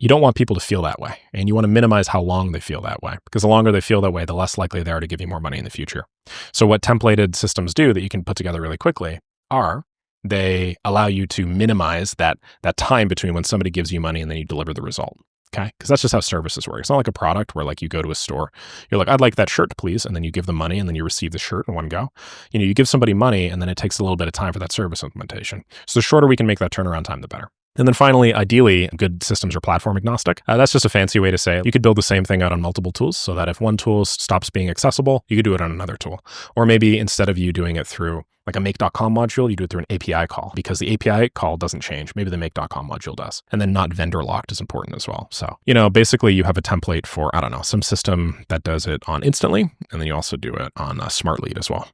You don't want people to feel that way, and you want to minimize how long they feel that way, because the longer they feel that way, the less likely they are to give you more money in the future. So what templated systems do that you can put together really quickly are they allow you to minimize that time between when somebody gives you money and then you deliver the result. Okay. Because that's just how services work. It's not like a product where like you go to a store, you're like, I'd like that shirt, please. And then you give them money and then you receive the shirt in one go. You give somebody money and then it takes a little bit of time for that service implementation. So the shorter we can make that turnaround time, the better. And then finally, ideally, good systems are platform agnostic. That's just a fancy way to say it. You could build the same thing out on multiple tools so that if one tool stops being accessible, you could do it on another tool. Or maybe instead of you doing it through like a make.com module, you do it through an API call because the API call doesn't change. Maybe the make.com module does. And then not vendor locked is important as well. So, basically you have a template for, some system that does it on Instantly. And then you also do it on Smart Lead as well.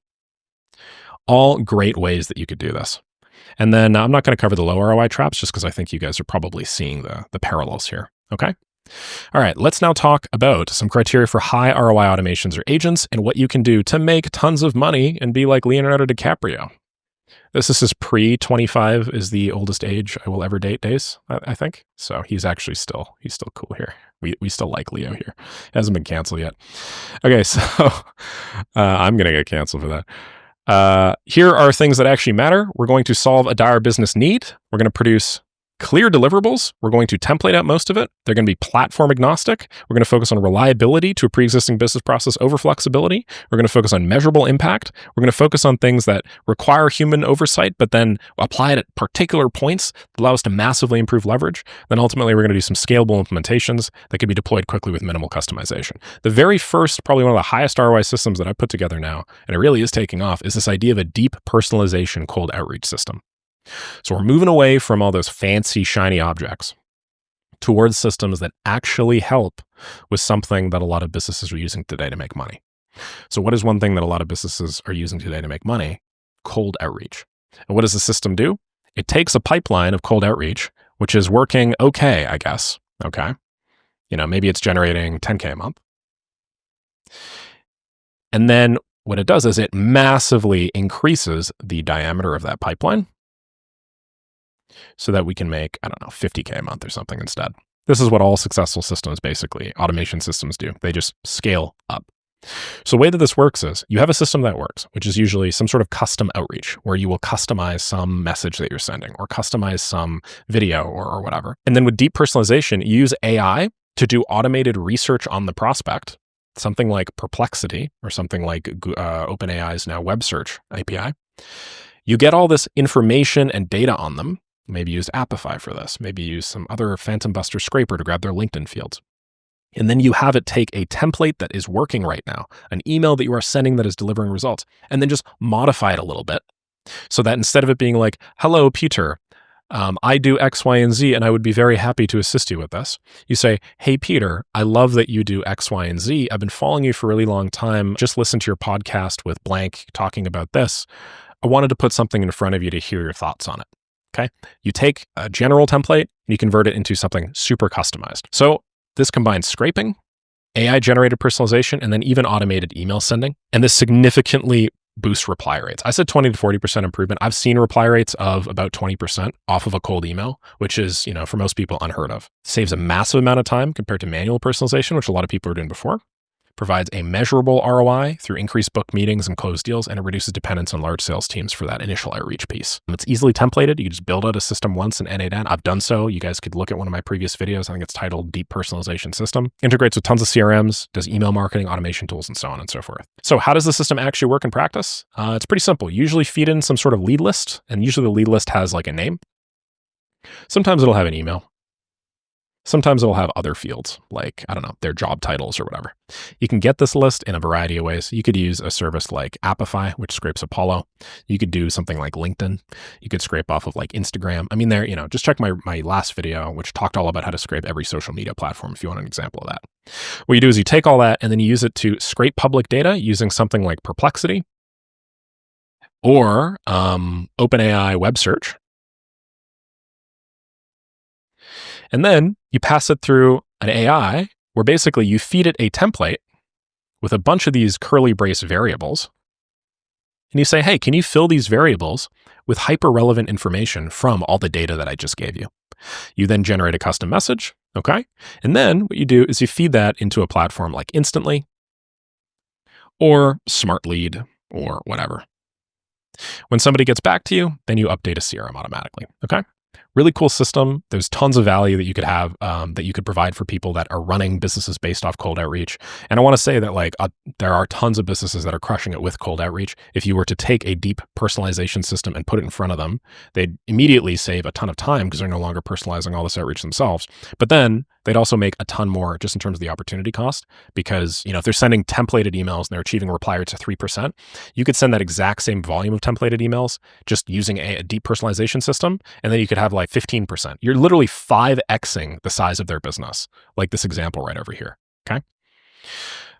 All great ways that you could do this. And then I'm not going to cover the low ROI traps just because I think you guys are probably seeing the parallels here. Okay. All right. Let's now talk about some criteria for high ROI automations or agents and what you can do to make tons of money and be like Leonardo DiCaprio. This is pre 25 is the oldest age I will ever date days, I think. So he's still cool here. We still like Leo here. He hasn't been canceled yet. Okay. So I'm going to get canceled for that. Here are things that actually matter. We're going to solve a dire business need. We're going to produce clear deliverables. We're going to template out most of it. They're going to be platform agnostic. We're going to focus on reliability to a pre-existing business process over flexibility. We're going to focus on measurable impact. We're going to focus on things that require human oversight, but then apply it at particular points that allow us to massively improve leverage. Then ultimately, we're going to do some scalable implementations that can be deployed quickly with minimal customization. The very first, probably one of the highest ROI systems that I put together now, and it really is taking off, is this idea of a deep personalization cold outreach system. So we're moving away from all those fancy, shiny objects towards systems that actually help with something that a lot of businesses are using today to make money. So what is one thing that a lot of businesses are using today to make money? Cold outreach. And what does the system do? It takes a pipeline of cold outreach, which is working okay, I guess. Okay. Maybe it's generating 10K a month. And then what it does is it massively increases the diameter of that pipeline, so that we can make, 50K a month or something instead. This is what all successful systems, basically, automation systems do. They just scale up. So the way that this works is you have a system that works, which is usually some sort of custom outreach where you will customize some message that you're sending or customize some video or whatever. And then with deep personalization, you use AI to do automated research on the prospect, something like Perplexity or something like OpenAI's now web search API. You get all this information and data on them. Maybe use Appify for this. Maybe use some other Phantom Buster scraper to grab their LinkedIn fields. And then you have it take a template that is working right now, an email that you are sending that is delivering results, and then just modify it a little bit so that instead of it being like, hello, Peter, I do X, Y, and Z, and I would be very happy to assist you with this. You say, hey, Peter, I love that you do X, Y, and Z. I've been following you for a really long time. Just listened to your podcast with blank talking about this. I wanted to put something in front of you to hear your thoughts on it. Okay. You take a general template and you convert it into something super customized. So this combines scraping, AI generated personalization, and then even automated email sending. And this significantly boosts reply rates. I said 20 to 40% improvement. I've seen reply rates of about 20% off of a cold email, which is, for most people unheard of. Saves a massive amount of time compared to manual personalization, which a lot of people are doing before. Provides a measurable ROI through increased book meetings and closed deals, and it reduces dependence on large sales teams for that initial outreach piece. It's easily templated. You can just build out a system once in N8N. I've done so. You guys could look at one of my previous videos. I think it's titled Deep Personalization System. Integrates with tons of CRMs, does email marketing, automation tools, and so on and so forth. So how does the system actually work in practice? It's pretty simple. You usually feed in some sort of lead list, and usually the lead list has like a name. Sometimes it'll have an email. Sometimes it'll have other fields like, their job titles or whatever. You can get this list in a variety of ways. You could use a service like Appify, which scrapes Apollo. You could do something like LinkedIn. You could scrape off of like Instagram. Just check my last video, which talked all about how to scrape every social media platform if you want an example of that. What you do is you take all that and then you use it to scrape public data using something like Perplexity or OpenAI web search. And then you pass it through an AI where basically you feed it a template with a bunch of these curly brace variables. And you say, hey, can you fill these variables with hyper relevant information from all the data that I just gave you? You then generate a custom message. Okay. And then what you do is you feed that into a platform like Instantly or Smart Lead or whatever. When somebody gets back to you, then you update a CRM automatically. Okay. Really cool system. There's tons of value that you could have, that you could provide for people that are running businesses based off cold outreach. And I want to say that there are tons of businesses that are crushing it with cold outreach. If you were to take a deep personalization system and put it in front of them, they'd immediately save a ton of time because they're no longer personalizing all this outreach themselves. But then they'd also make a ton more just in terms of the opportunity cost, because if they're sending templated emails and they're achieving reply rates of 3%, you could send that exact same volume of templated emails just using a deep personalization system, and then you could have like 15%. You're literally 5xing the size of their business, like this example right over here. Okay.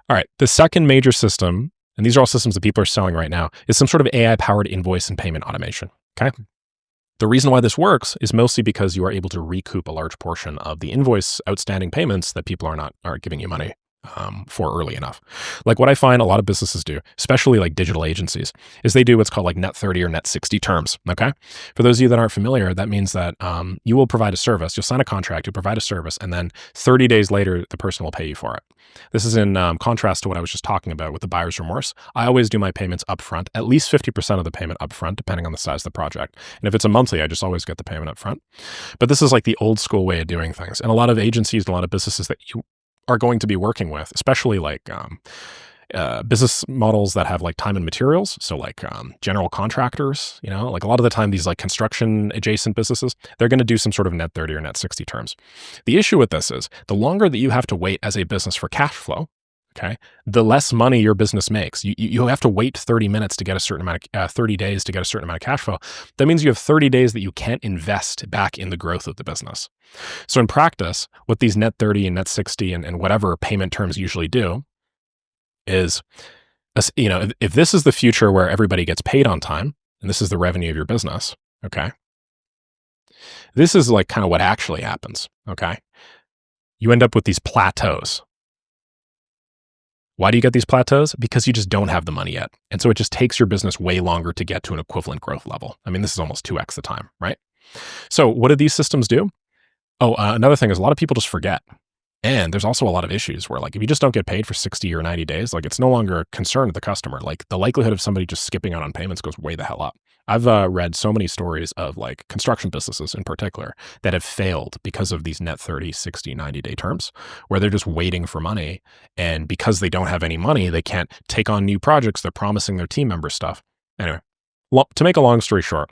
All right. The second major system, and these are all systems that people are selling right now, is some sort of AI-powered invoice and payment automation. Okay. The reason why this works is mostly because you are able to recoup a large portion of the invoice outstanding payments that people aren't giving you money for early enough. Like what I find a lot of businesses do, especially like digital agencies, is they do what's called like net 30 or net 60 terms. Okay. For those of you that aren't familiar, that means that you will provide a service, you'll sign a contract, you provide a service, and then 30 days later, the person will pay you for it. This is in contrast to what I was just talking about with the buyer's remorse. I always do my payments upfront, at least 50% of the payment upfront, depending on the size of the project. And if it's a monthly, I just always get the payment upfront. But this is like the old school way of doing things. And a lot of agencies and a lot of businesses that you are going to be working with, especially like business models that have like time and materials. So like general contractors, like a lot of the time, these like construction adjacent businesses, they're going to do some sort of net 30 or net 60 terms. The issue with this is the longer that you have to wait as a business for cash flow, okay, the less money your business makes. You have to wait 30 minutes to get a certain amount of 30 days to get a certain amount of cash flow. That means you have 30 days that you can't invest back in the growth of the business. So in practice, what these net 30 and net 60 and whatever payment terms usually do is, if this is the future where everybody gets paid on time, and this is the revenue of your business, okay, this is like kind of what actually happens, okay? You end up with these plateaus. Why do you get these plateaus? Because you just don't have the money yet. And so it just takes your business way longer to get to an equivalent growth level. I mean, this is almost 2x the time, right? So what do these systems do? Another thing is a lot of people just forget. And there's also a lot of issues where like, if you just don't get paid for 60 or 90 days, like it's no longer a concern to the customer. Like the likelihood of somebody just skipping out on payments goes way the hell up. I've read so many stories of like construction businesses in particular that have failed because of these net 30, 60, 90-day terms where they're just waiting for money. And because they don't have any money, they can't take on new projects. They're promising their team members stuff. Anyway, to make a long story short,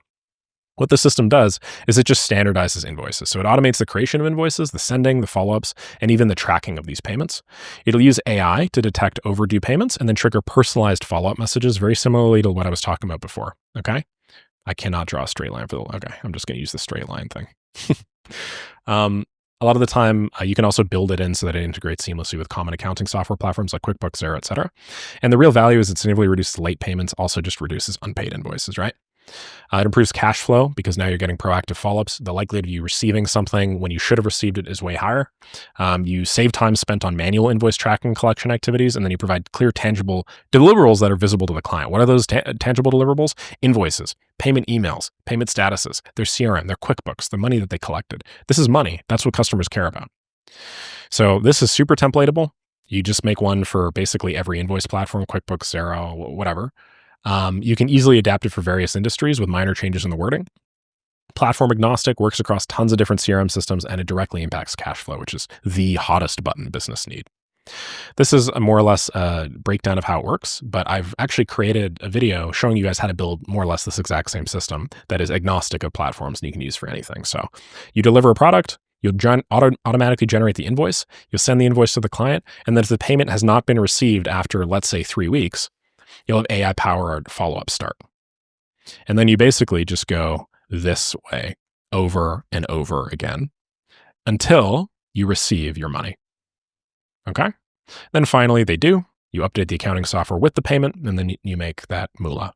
what the system does is it just standardizes invoices. So it automates the creation of invoices, the sending, the follow-ups, and even the tracking of these payments. It'll use AI to detect overdue payments and then trigger personalized follow-up messages, very similarly to what I was talking about before. Okay. I cannot draw a straight line okay. I'm just going to use the straight line thing. A lot of the time, you can also build it in so that it integrates seamlessly with common accounting software platforms like QuickBooks, Xero, et cetera. And the real value is it significantly reduces late payments, also just reduces unpaid invoices, right? It improves cash flow because now you're getting proactive follow-ups. The likelihood of you receiving something when you should have received it is way higher. You save time spent on manual invoice tracking and collection activities, and then you provide clear, tangible deliverables that are visible to the client. What are those tangible deliverables? Invoices, payment emails, payment statuses, their CRM, their QuickBooks, the money that they collected. This is money. That's what customers care about. So this is super templatable. You just make one for basically every invoice platform, QuickBooks, Xero, whatever. You can easily adapt it for various industries with minor changes in the wording. Platform agnostic, works across tons of different CRM systems, and it directly impacts cash flow, which is the hottest button business need. This is a more or less a breakdown of how it works, but I've actually created a video showing you guys how to build more or less this exact same system that is agnostic of platforms and you can use for anything. So you deliver a product, you'll automatically generate the invoice, you'll send the invoice to the client, and then if the payment has not been received after, let's say, 3 weeks, you'll have AI-powered follow-up start. And then you basically just go this way over and over again until you receive your money. Okay? Then finally, you update the accounting software with the payment, and then you make that moolah.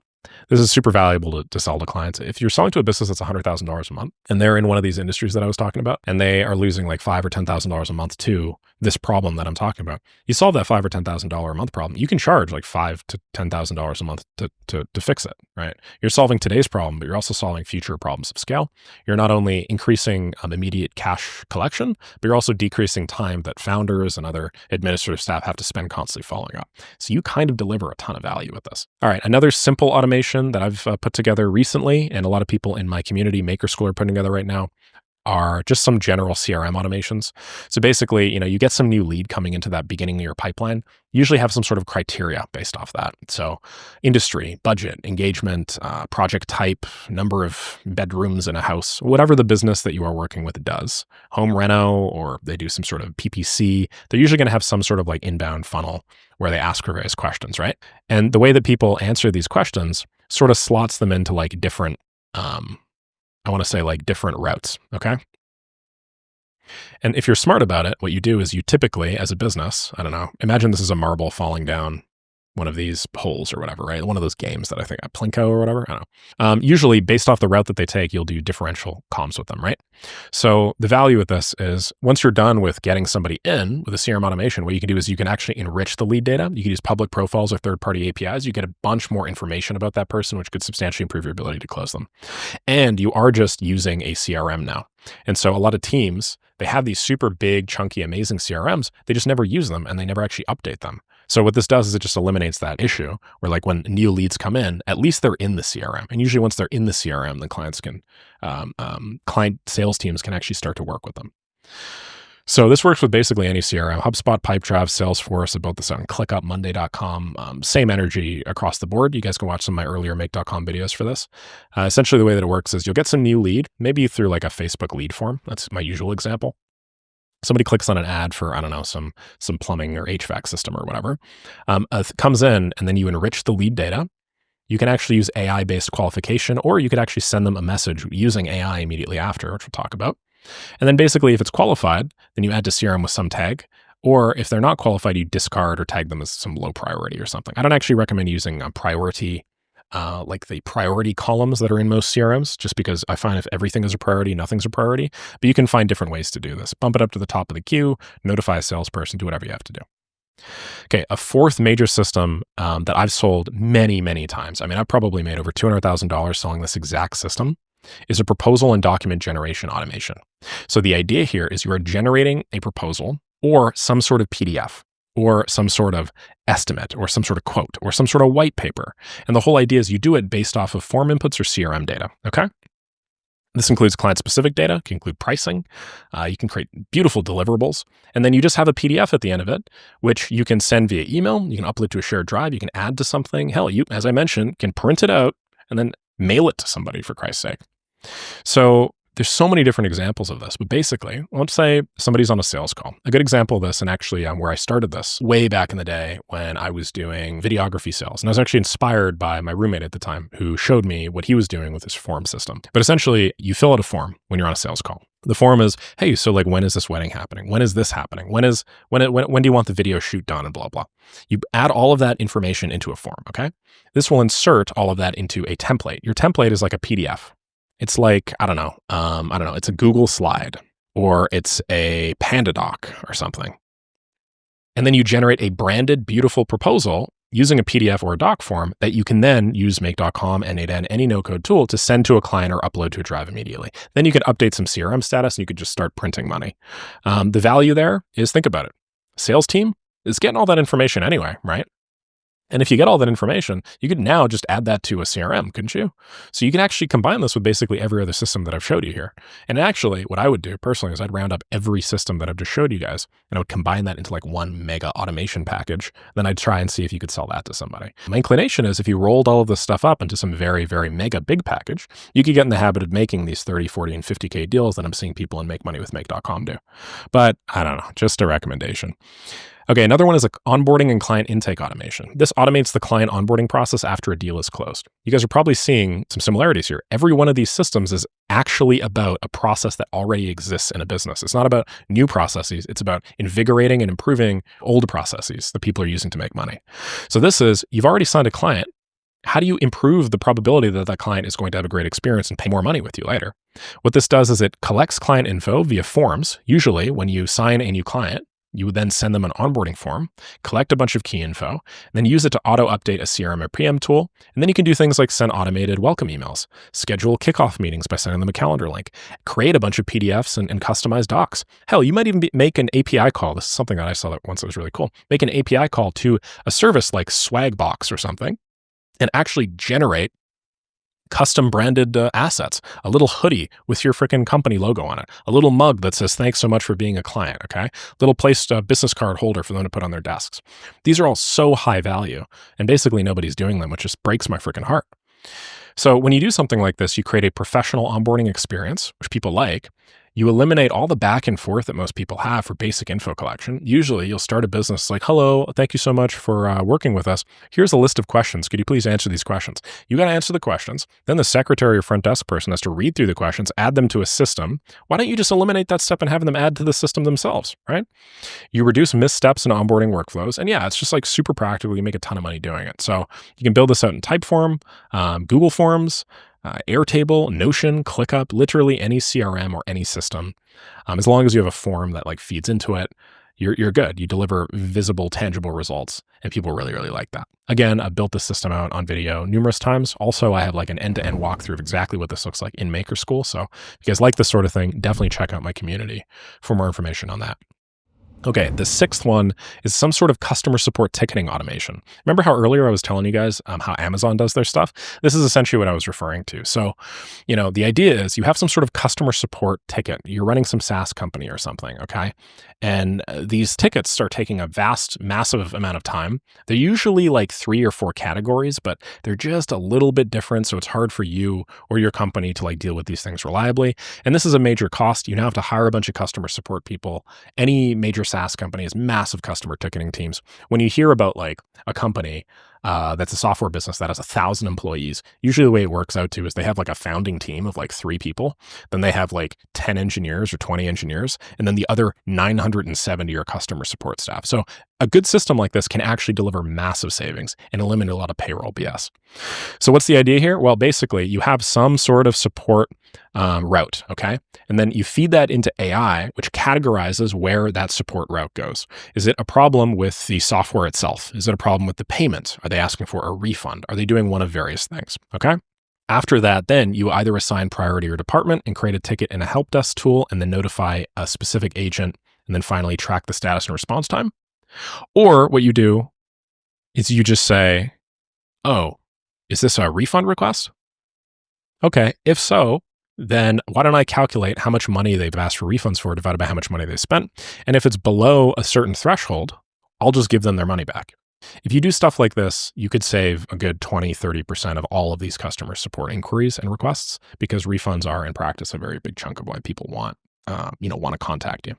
This is super valuable to sell to clients. If you're selling to a business that's $100,000 a month, and they're in one of these industries that I was talking about, and they are losing like $5,000 or $10,000 a month to this problem that I'm talking about. You solve that $5,000 or $10,000 a month problem, you can charge like $5,000 to $10,000 a month to fix it, right? You're solving today's problem, but you're also solving future problems of scale. You're not only increasing immediate cash collection, but you're also decreasing time that founders and other administrative staff have to spend constantly following up. So you kind of deliver a ton of value with this. All right, another simple automation that I've put together recently, and a lot of people in my community, Makerschool, are putting together right now, are just some general CRM automations. So basically, you get some new lead coming into that beginning of your pipeline. You usually have some sort of criteria based off that. So industry, budget, engagement, project type, number of bedrooms in a house, whatever the business that you are working with does. Home reno, or they do some sort of PPC. They're usually going to have some sort of like inbound funnel where they ask for various questions, right? And the way that people answer these questions sort of slots them into like different, I want to say like different routes, okay? And if you're smart about it, what you do is you typically, as a business, I don't know, imagine this is a marble falling down one of these holes or whatever, right? One of those games that I think, Plinko or whatever, I don't know. Usually based off the route that they take, you'll do differential comms with them, right? So the value with this is once you're done with getting somebody in with a CRM automation, what you can do is you can actually enrich the lead data. You can use public profiles or third-party APIs. You get a bunch more information about that person, which could substantially improve your ability to close them. And you are just using a CRM now. And so a lot of teams, they have these super big, chunky, amazing CRMs. They just never use them and they never actually update them. So what this does is it just eliminates that issue where like when new leads come in, at least they're in the CRM. And usually once they're in the CRM, the clients can, client sales teams can actually start to work with them. So this works with basically any CRM, HubSpot, Pipedrive, Salesforce, about this on ClickUp, Monday.com, same energy across the board. You guys can watch some of my earlier Make.com videos for this. Essentially the way that it works is you'll get some new lead, maybe through like a Facebook lead form. That's my usual example. Somebody clicks on an ad for, I don't know, some plumbing or HVAC system or whatever, comes in, and then you enrich the lead data. You can actually use AI-based qualification, or you could actually send them a message using AI immediately after, which we'll talk about. And then basically if it's qualified, then you add to CRM with some tag, or if they're not qualified, you discard or tag them as some low priority or something. I don't actually recommend using a priority, like the priority columns that are in most CRMs, just because I find if everything is a priority, nothing's a priority. But you can find different ways to do this. Bump it up to the top of the queue, notify a salesperson, do whatever you have to do. Okay, a fourth major system that I've sold many, many times, I mean, I've probably made over $200,000 selling this exact system, is a proposal and document generation automation. So the idea here is you are generating a proposal or some sort of PDF or some sort of estimate or some sort of quote or some sort of white paper. And the whole idea is you do it based off of form inputs or CRM data, okay? This includes client-specific data, it can include pricing, you can create beautiful deliverables, and then you just have a PDF at the end of it, which you can send via email, you can upload to a shared drive, you can add to something. Hell, you, as I mentioned, can print it out and then mail it to somebody, for Christ's sake. So there's so many different examples of this, but basically, let's say somebody's on a sales call. A good example of this, and actually where I started this way back in the day when I was doing videography sales. And I was actually inspired by my roommate at the time who showed me what he was doing with his form system. But essentially, you fill out a form when you're on a sales call. The form is, hey, so like, when is this wedding happening? When is this happening? When do you want the video shoot done, and blah, blah. You add all of that information into a form, okay? This will insert all of that into a template. Your template is like a PDF. It's like, I don't know, it's a Google slide, or it's a Panda doc or something. And then you generate a branded, beautiful proposal using a PDF or a doc form that you can then use Make.com, N8N, any no-code tool to send to a client or upload to a drive immediately. Then you can update some CRM status and you could just start printing money. The value there is, think about it. Sales team is getting all that information anyway, right? And if you get all that information, you could now just add that to a CRM, couldn't you? So you can actually combine this with basically every other system that I've showed you here. And actually, what I would do personally is I'd round up every system that I've just showed you guys, and I would combine that into like one mega automation package. Then I'd try and see if you could sell that to somebody. My inclination is if you rolled all of this stuff up into some very, very mega big package, you could get in the habit of making these 30, 40, and 50K deals that I'm seeing people in Make Money with Make.com do. But I don't know, just a recommendation. Okay, another one is like onboarding and client intake automation. This automates the client onboarding process after a deal is closed. You guys are probably seeing some similarities here. Every one of these systems is actually about a process that already exists in a business. It's not about new processes. It's about invigorating and improving old processes that people are using to make money. So this is, you've already signed a client. How do you improve the probability that that client is going to have a great experience and pay more money with you later? What this does is it collects client info via forms. Usually when you sign a new client, You would then send them an onboarding form, collect a bunch of key info, then use it to auto-update a CRM or PM tool. And then you can do things like send automated welcome emails, schedule kickoff meetings by sending them a calendar link, create a bunch of PDFs and customize docs. Hell, you might even make an API call. This is something that I saw that once that was really cool. Make an API call to a service like Swagbox or something and actually generate custom branded assets, a little hoodie with your freaking company logo on it, a little mug that says, thanks so much for being a client, okay? Little placed business card holder for them to put on their desks. These are all so high value, and basically nobody's doing them, which just breaks my freaking heart. So when you do something like this, you create a professional onboarding experience, which people like. You eliminate all the back and forth that most people have for basic info collection. Usually you'll start a business like, hello, thank you so much for working with us. Here's a list of questions. Could you please answer these questions? You got to answer the questions. Then the secretary or front desk person has to read through the questions, add them to a system. Why don't you just eliminate that step and have them add to the system themselves, right? You reduce missteps in onboarding workflows. And yeah, it's just like super practical. You make a ton of money doing it. So you can build this out in Typeform, Google Forms, Airtable, Notion, ClickUp, literally any CRM or any system. As long as you have a form that like feeds into it, you're good. You deliver visible, tangible results, and people really, really like that. Again, I've built this system out on video numerous times. Also, I have like an end-to-end walkthrough of exactly what this looks like in Makerschool. So if you guys like this sort of thing, definitely check out my community for more information on that. Okay, the sixth one is some sort of customer support ticketing automation. Remember how earlier I was telling you guys how Amazon does their stuff? This is essentially what I was referring to. So, the idea is you have some sort of customer support ticket. You're running some SaaS company or something, okay? And these tickets start taking a vast, massive amount of time. They're usually like 3 or 4 categories, but they're just a little bit different. So it's hard for you or your company to like deal with these things reliably. And this is a major cost. You now have to hire a bunch of customer support people. Any major SaaS company has massive customer ticketing teams. When you hear about like a company that's a software business that has 1,000 employees, usually the way it works out to is they have like a founding team of like 3 people. Then they have like 10 engineers or 20 engineers. And then the other 970 are customer support staff. So a good system like this can actually deliver massive savings and eliminate a lot of payroll BS. So what's the idea here? Well, basically you have some sort of support route, okay? And then you feed that into AI, which categorizes where that support route goes. Is it a problem with the software itself? Is it a problem with the payment? Are they asking for a refund? Are they doing one of various things, okay? After that, then you either assign priority or department and create a ticket in a help desk tool and then notify a specific agent and then finally track the status and response time. Or what you do is you just say, oh, is this a refund request? Okay, if so, then why don't I calculate how much money they've asked for refunds for divided by how much money they spent? And if it's below a certain threshold, I'll just give them their money back. If you do stuff like this, you could save a good 20, 30% of all of these customer support inquiries and requests because refunds are in practice a very big chunk of why people want to contact you.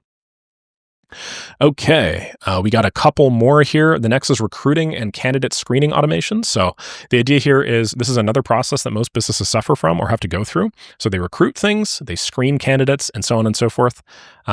Okay, we got a couple more here. The next is recruiting and candidate screening automation. So the idea here is this is another process that most businesses suffer from or have to go through. So they recruit things, they screen candidates, and so on and so forth.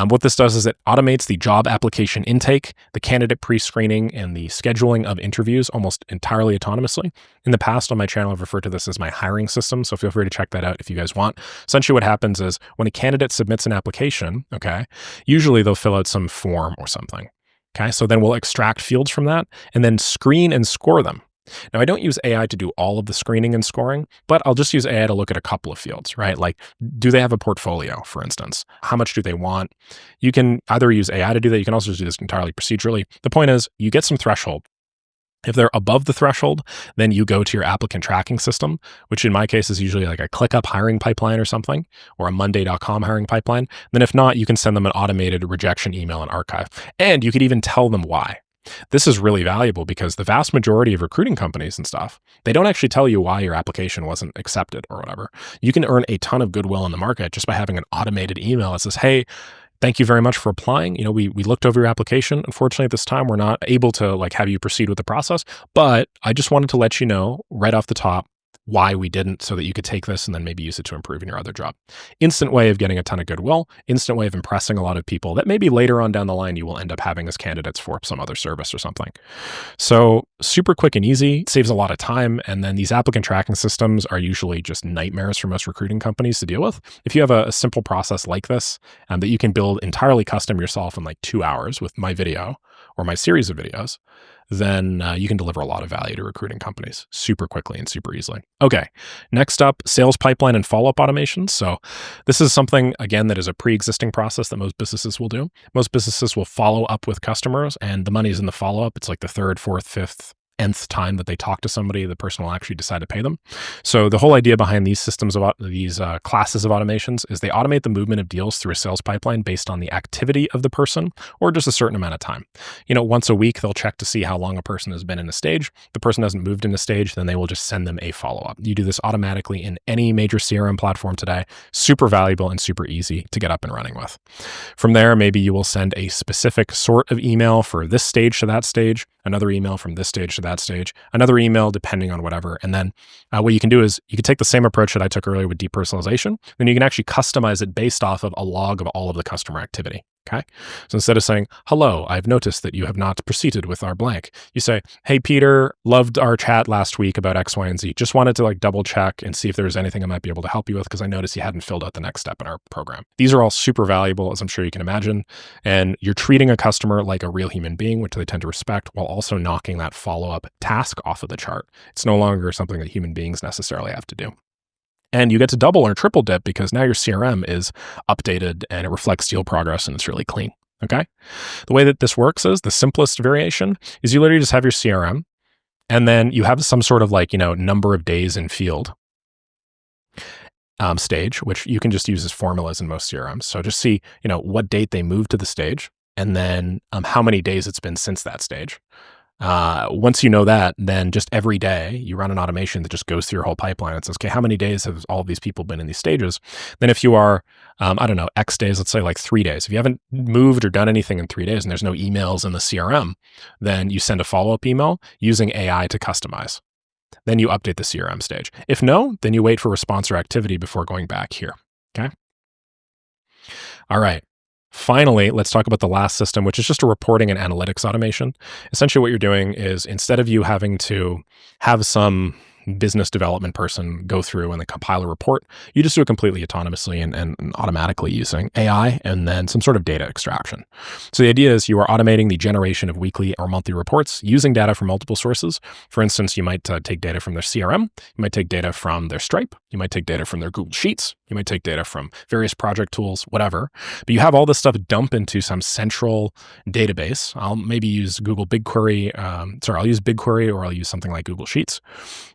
What this does is it automates the job application intake, the candidate pre-screening, and the scheduling of interviews almost entirely autonomously. In the past on my channel, I've referred to this as my hiring system, so feel free to check that out if you guys want. Essentially what happens is when a candidate submits an application, okay, usually they'll fill out some form or something. Okay, so then we'll extract fields from that and then screen and score them. Now, I don't use AI to do all of the screening and scoring, but I'll just use AI to look at a couple of fields, right? Like, do they have a portfolio, for instance? How much do they want? You can either use AI to do that. You can also just do this entirely procedurally. The point is you get some threshold. If they're above the threshold, then you go to your applicant tracking system, which in my case is usually like a ClickUp hiring pipeline or something, or a Monday.com hiring pipeline. Then if not, you can send them an automated rejection email and archive. And you could even tell them why. This is really valuable because the vast majority of recruiting companies and stuff, they don't actually tell you why your application wasn't accepted or whatever. You can earn a ton of goodwill in the market just by having an automated email that says, hey, thank you very much for applying. We looked over your application. Unfortunately, at this time, we're not able to have you proceed with the process, but I just wanted to let you know right off the top, why we didn't, so that you could take this and then maybe use it to improve in your other job. Instant way of getting a ton of goodwill, instant way of impressing a lot of people that maybe later on down the line you will end up having as candidates for some other service or something. So super quick and easy, saves a lot of time. And then these applicant tracking systems are usually just nightmares for most recruiting companies to deal with. If you have a simple process like this that you can build entirely custom yourself in like 2 hours with my video or my series of videos, then you can deliver a lot of value to recruiting companies super quickly and super easily. Okay, next up, sales pipeline and follow-up automation. So this is something, again, that is a pre-existing process that most businesses will do. Most businesses will follow up with customers, and the money's in the follow-up. It's like the third, fourth, fifth, nth time that they talk to somebody, the person will actually decide to pay them. So the whole idea behind these systems of these classes of automations is they automate the movement of deals through a sales pipeline based on the activity of the person or just a certain amount of time. Once a week, they'll check to see how long a person has been in a stage. If the person hasn't moved in a stage, then they will just send them a follow-up. You do this automatically in any major CRM platform today. Super valuable and super easy to get up and running with. From there, maybe you will send a specific sort of email for this stage to that stage, another email from this stage to that stage, another email depending on whatever. And then what you can do is you can take the same approach that I took earlier with depersonalization, then you can actually customize it based off of a log of all of the customer activity. Okay. So instead of saying, hello, I've noticed that you have not proceeded with our blank, you say, hey, Peter, loved our chat last week about X, Y, and Z. Just wanted to double check and see if there's anything I might be able to help you with because I noticed you hadn't filled out the next step in our program. These are all super valuable, as I'm sure you can imagine. And you're treating a customer like a real human being, which they tend to respect, while also knocking that follow-up task off of the chart. It's no longer something that human beings necessarily have to do. And you get to double or triple dip because now your CRM is updated and it reflects deal progress and it's really clean. Okay. The way that this works is the simplest variation is you literally just have your CRM and then you have some sort of number of days in field stage, which you can just use as formulas in most CRMs. So just see, what date they moved to the stage and then how many days it's been since that stage. Once you know that, then just every day you run an automation that just goes through your whole pipeline and says, okay, how many days have all of these people been in these stages? Then if you are, X days, let's say 3 days, if you haven't moved or done anything in 3 days and there's no emails in the CRM, then you send a follow-up email using AI to customize. Then you update the CRM stage. If no, then you wait for response or activity before going back here. Okay. All right. Finally, let's talk about the last system, which is just a reporting and analytics automation. Essentially what you're doing is instead of you having to have some business development person go through and then compile a report, you just do it completely autonomously and automatically using AI and then some sort of data extraction. So the idea is you are automating the generation of weekly or monthly reports using data from multiple sources. For instance, you might take data from their CRM, you might take data from their Stripe, you might take data from their Google Sheets, you might take data from various project tools, whatever. But you have all this stuff dump into some central database. I'll maybe use Google BigQuery. I'll use BigQuery or I'll use something like Google Sheets.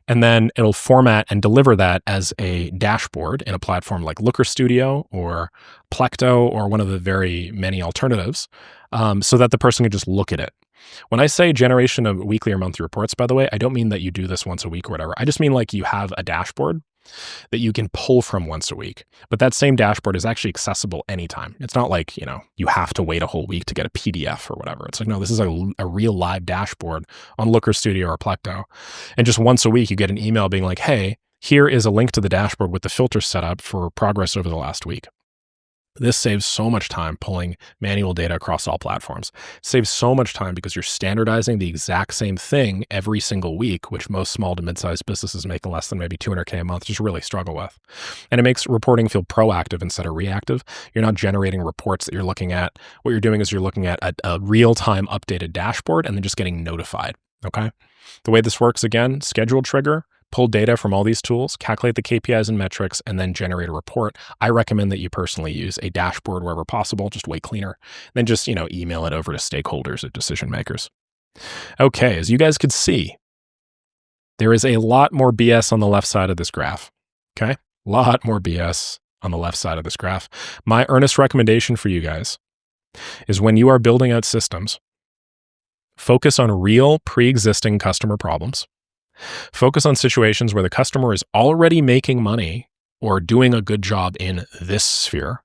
And then it'll format and deliver that as a dashboard in a platform like Looker Studio or Plecto or one of the very many alternatives so that the person can just look at it. When I say generation of weekly or monthly reports, by the way, I don't mean that you do this once a week or whatever. I just mean you have a dashboard that you can pull from once a week. But that same dashboard is actually accessible anytime. It's not you have to wait a whole week to get a PDF or whatever. It's no, this is a real live dashboard on Looker Studio or Plecto. And just once a week, you get an email being like, hey, here is a link to the dashboard with the filters set up for progress over the last week. This saves so much time pulling manual data across all platforms. It saves so much time because you're standardizing the exact same thing every single week, which most small to mid-sized businesses making less than maybe $200K a month just really struggle with. And it makes reporting feel proactive instead of reactive. You're not generating reports that you're looking at. What you're doing is you're looking at a real-time updated dashboard and then just getting notified, okay? The way this works, again, schedule trigger, pull data from all these tools, calculate the KPIs and metrics, and then generate a report. I recommend that you personally use a dashboard wherever possible, just way cleaner, than just, email it over to stakeholders or decision makers. Okay, as you guys could see, there is a lot more BS on the left side of this graph, okay? A lot more BS on the left side of this graph. My earnest recommendation for you guys is when you are building out systems, focus on real pre-existing customer problems. Focus on situations where the customer is already making money or doing a good job in this sphere.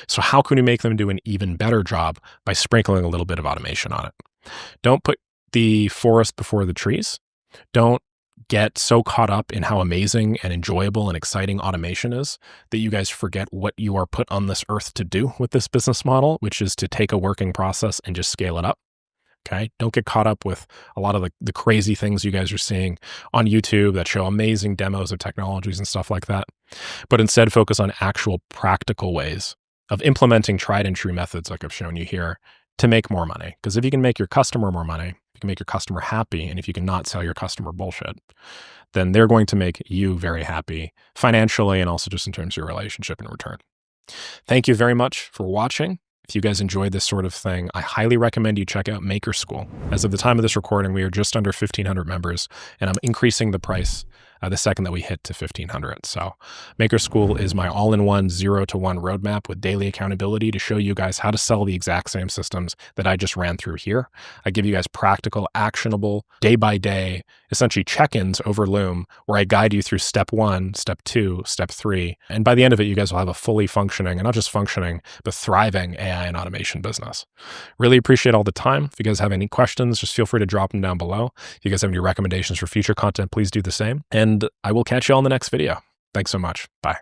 So how can we make them do an even better job by sprinkling a little bit of automation on it? Don't put the forest before the trees. Don't get so caught up in how amazing and enjoyable and exciting automation is that you guys forget what you are put on this earth to do with this business model, which is to take a working process and just scale it up. Okay. Don't get caught up with a lot of the crazy things you guys are seeing on YouTube that show amazing demos of technologies and stuff like that, but instead focus on actual practical ways of implementing tried and true methods like I've shown you here to make more money. Because if you can make your customer more money, you can make your customer happy, and if you can not sell your customer bullshit, then they're going to make you very happy financially and also just in terms of your relationship in return. Thank you very much for watching. If you guys enjoyed this sort of thing, I highly recommend you check out Makerschool. As of the time of this recording, we are just under 1,500 members, and I'm increasing the price the second that we hit to 1,500. So Makerschool is my all-in-one 0-to-1 roadmap with daily accountability to show you guys how to sell the exact same systems that I just ran through here. I give you guys practical, actionable, day-by-day, essentially check-ins over Loom, where I guide you through step 1, step 2, step 3. And by the end of it, you guys will have a fully functioning, and not just functioning, but thriving AI and automation business. Really appreciate all the time. If you guys have any questions, just feel free to drop them down below. If you guys have any recommendations for future content, please do the same. And I will catch you all in the next video. Thanks so much. Bye.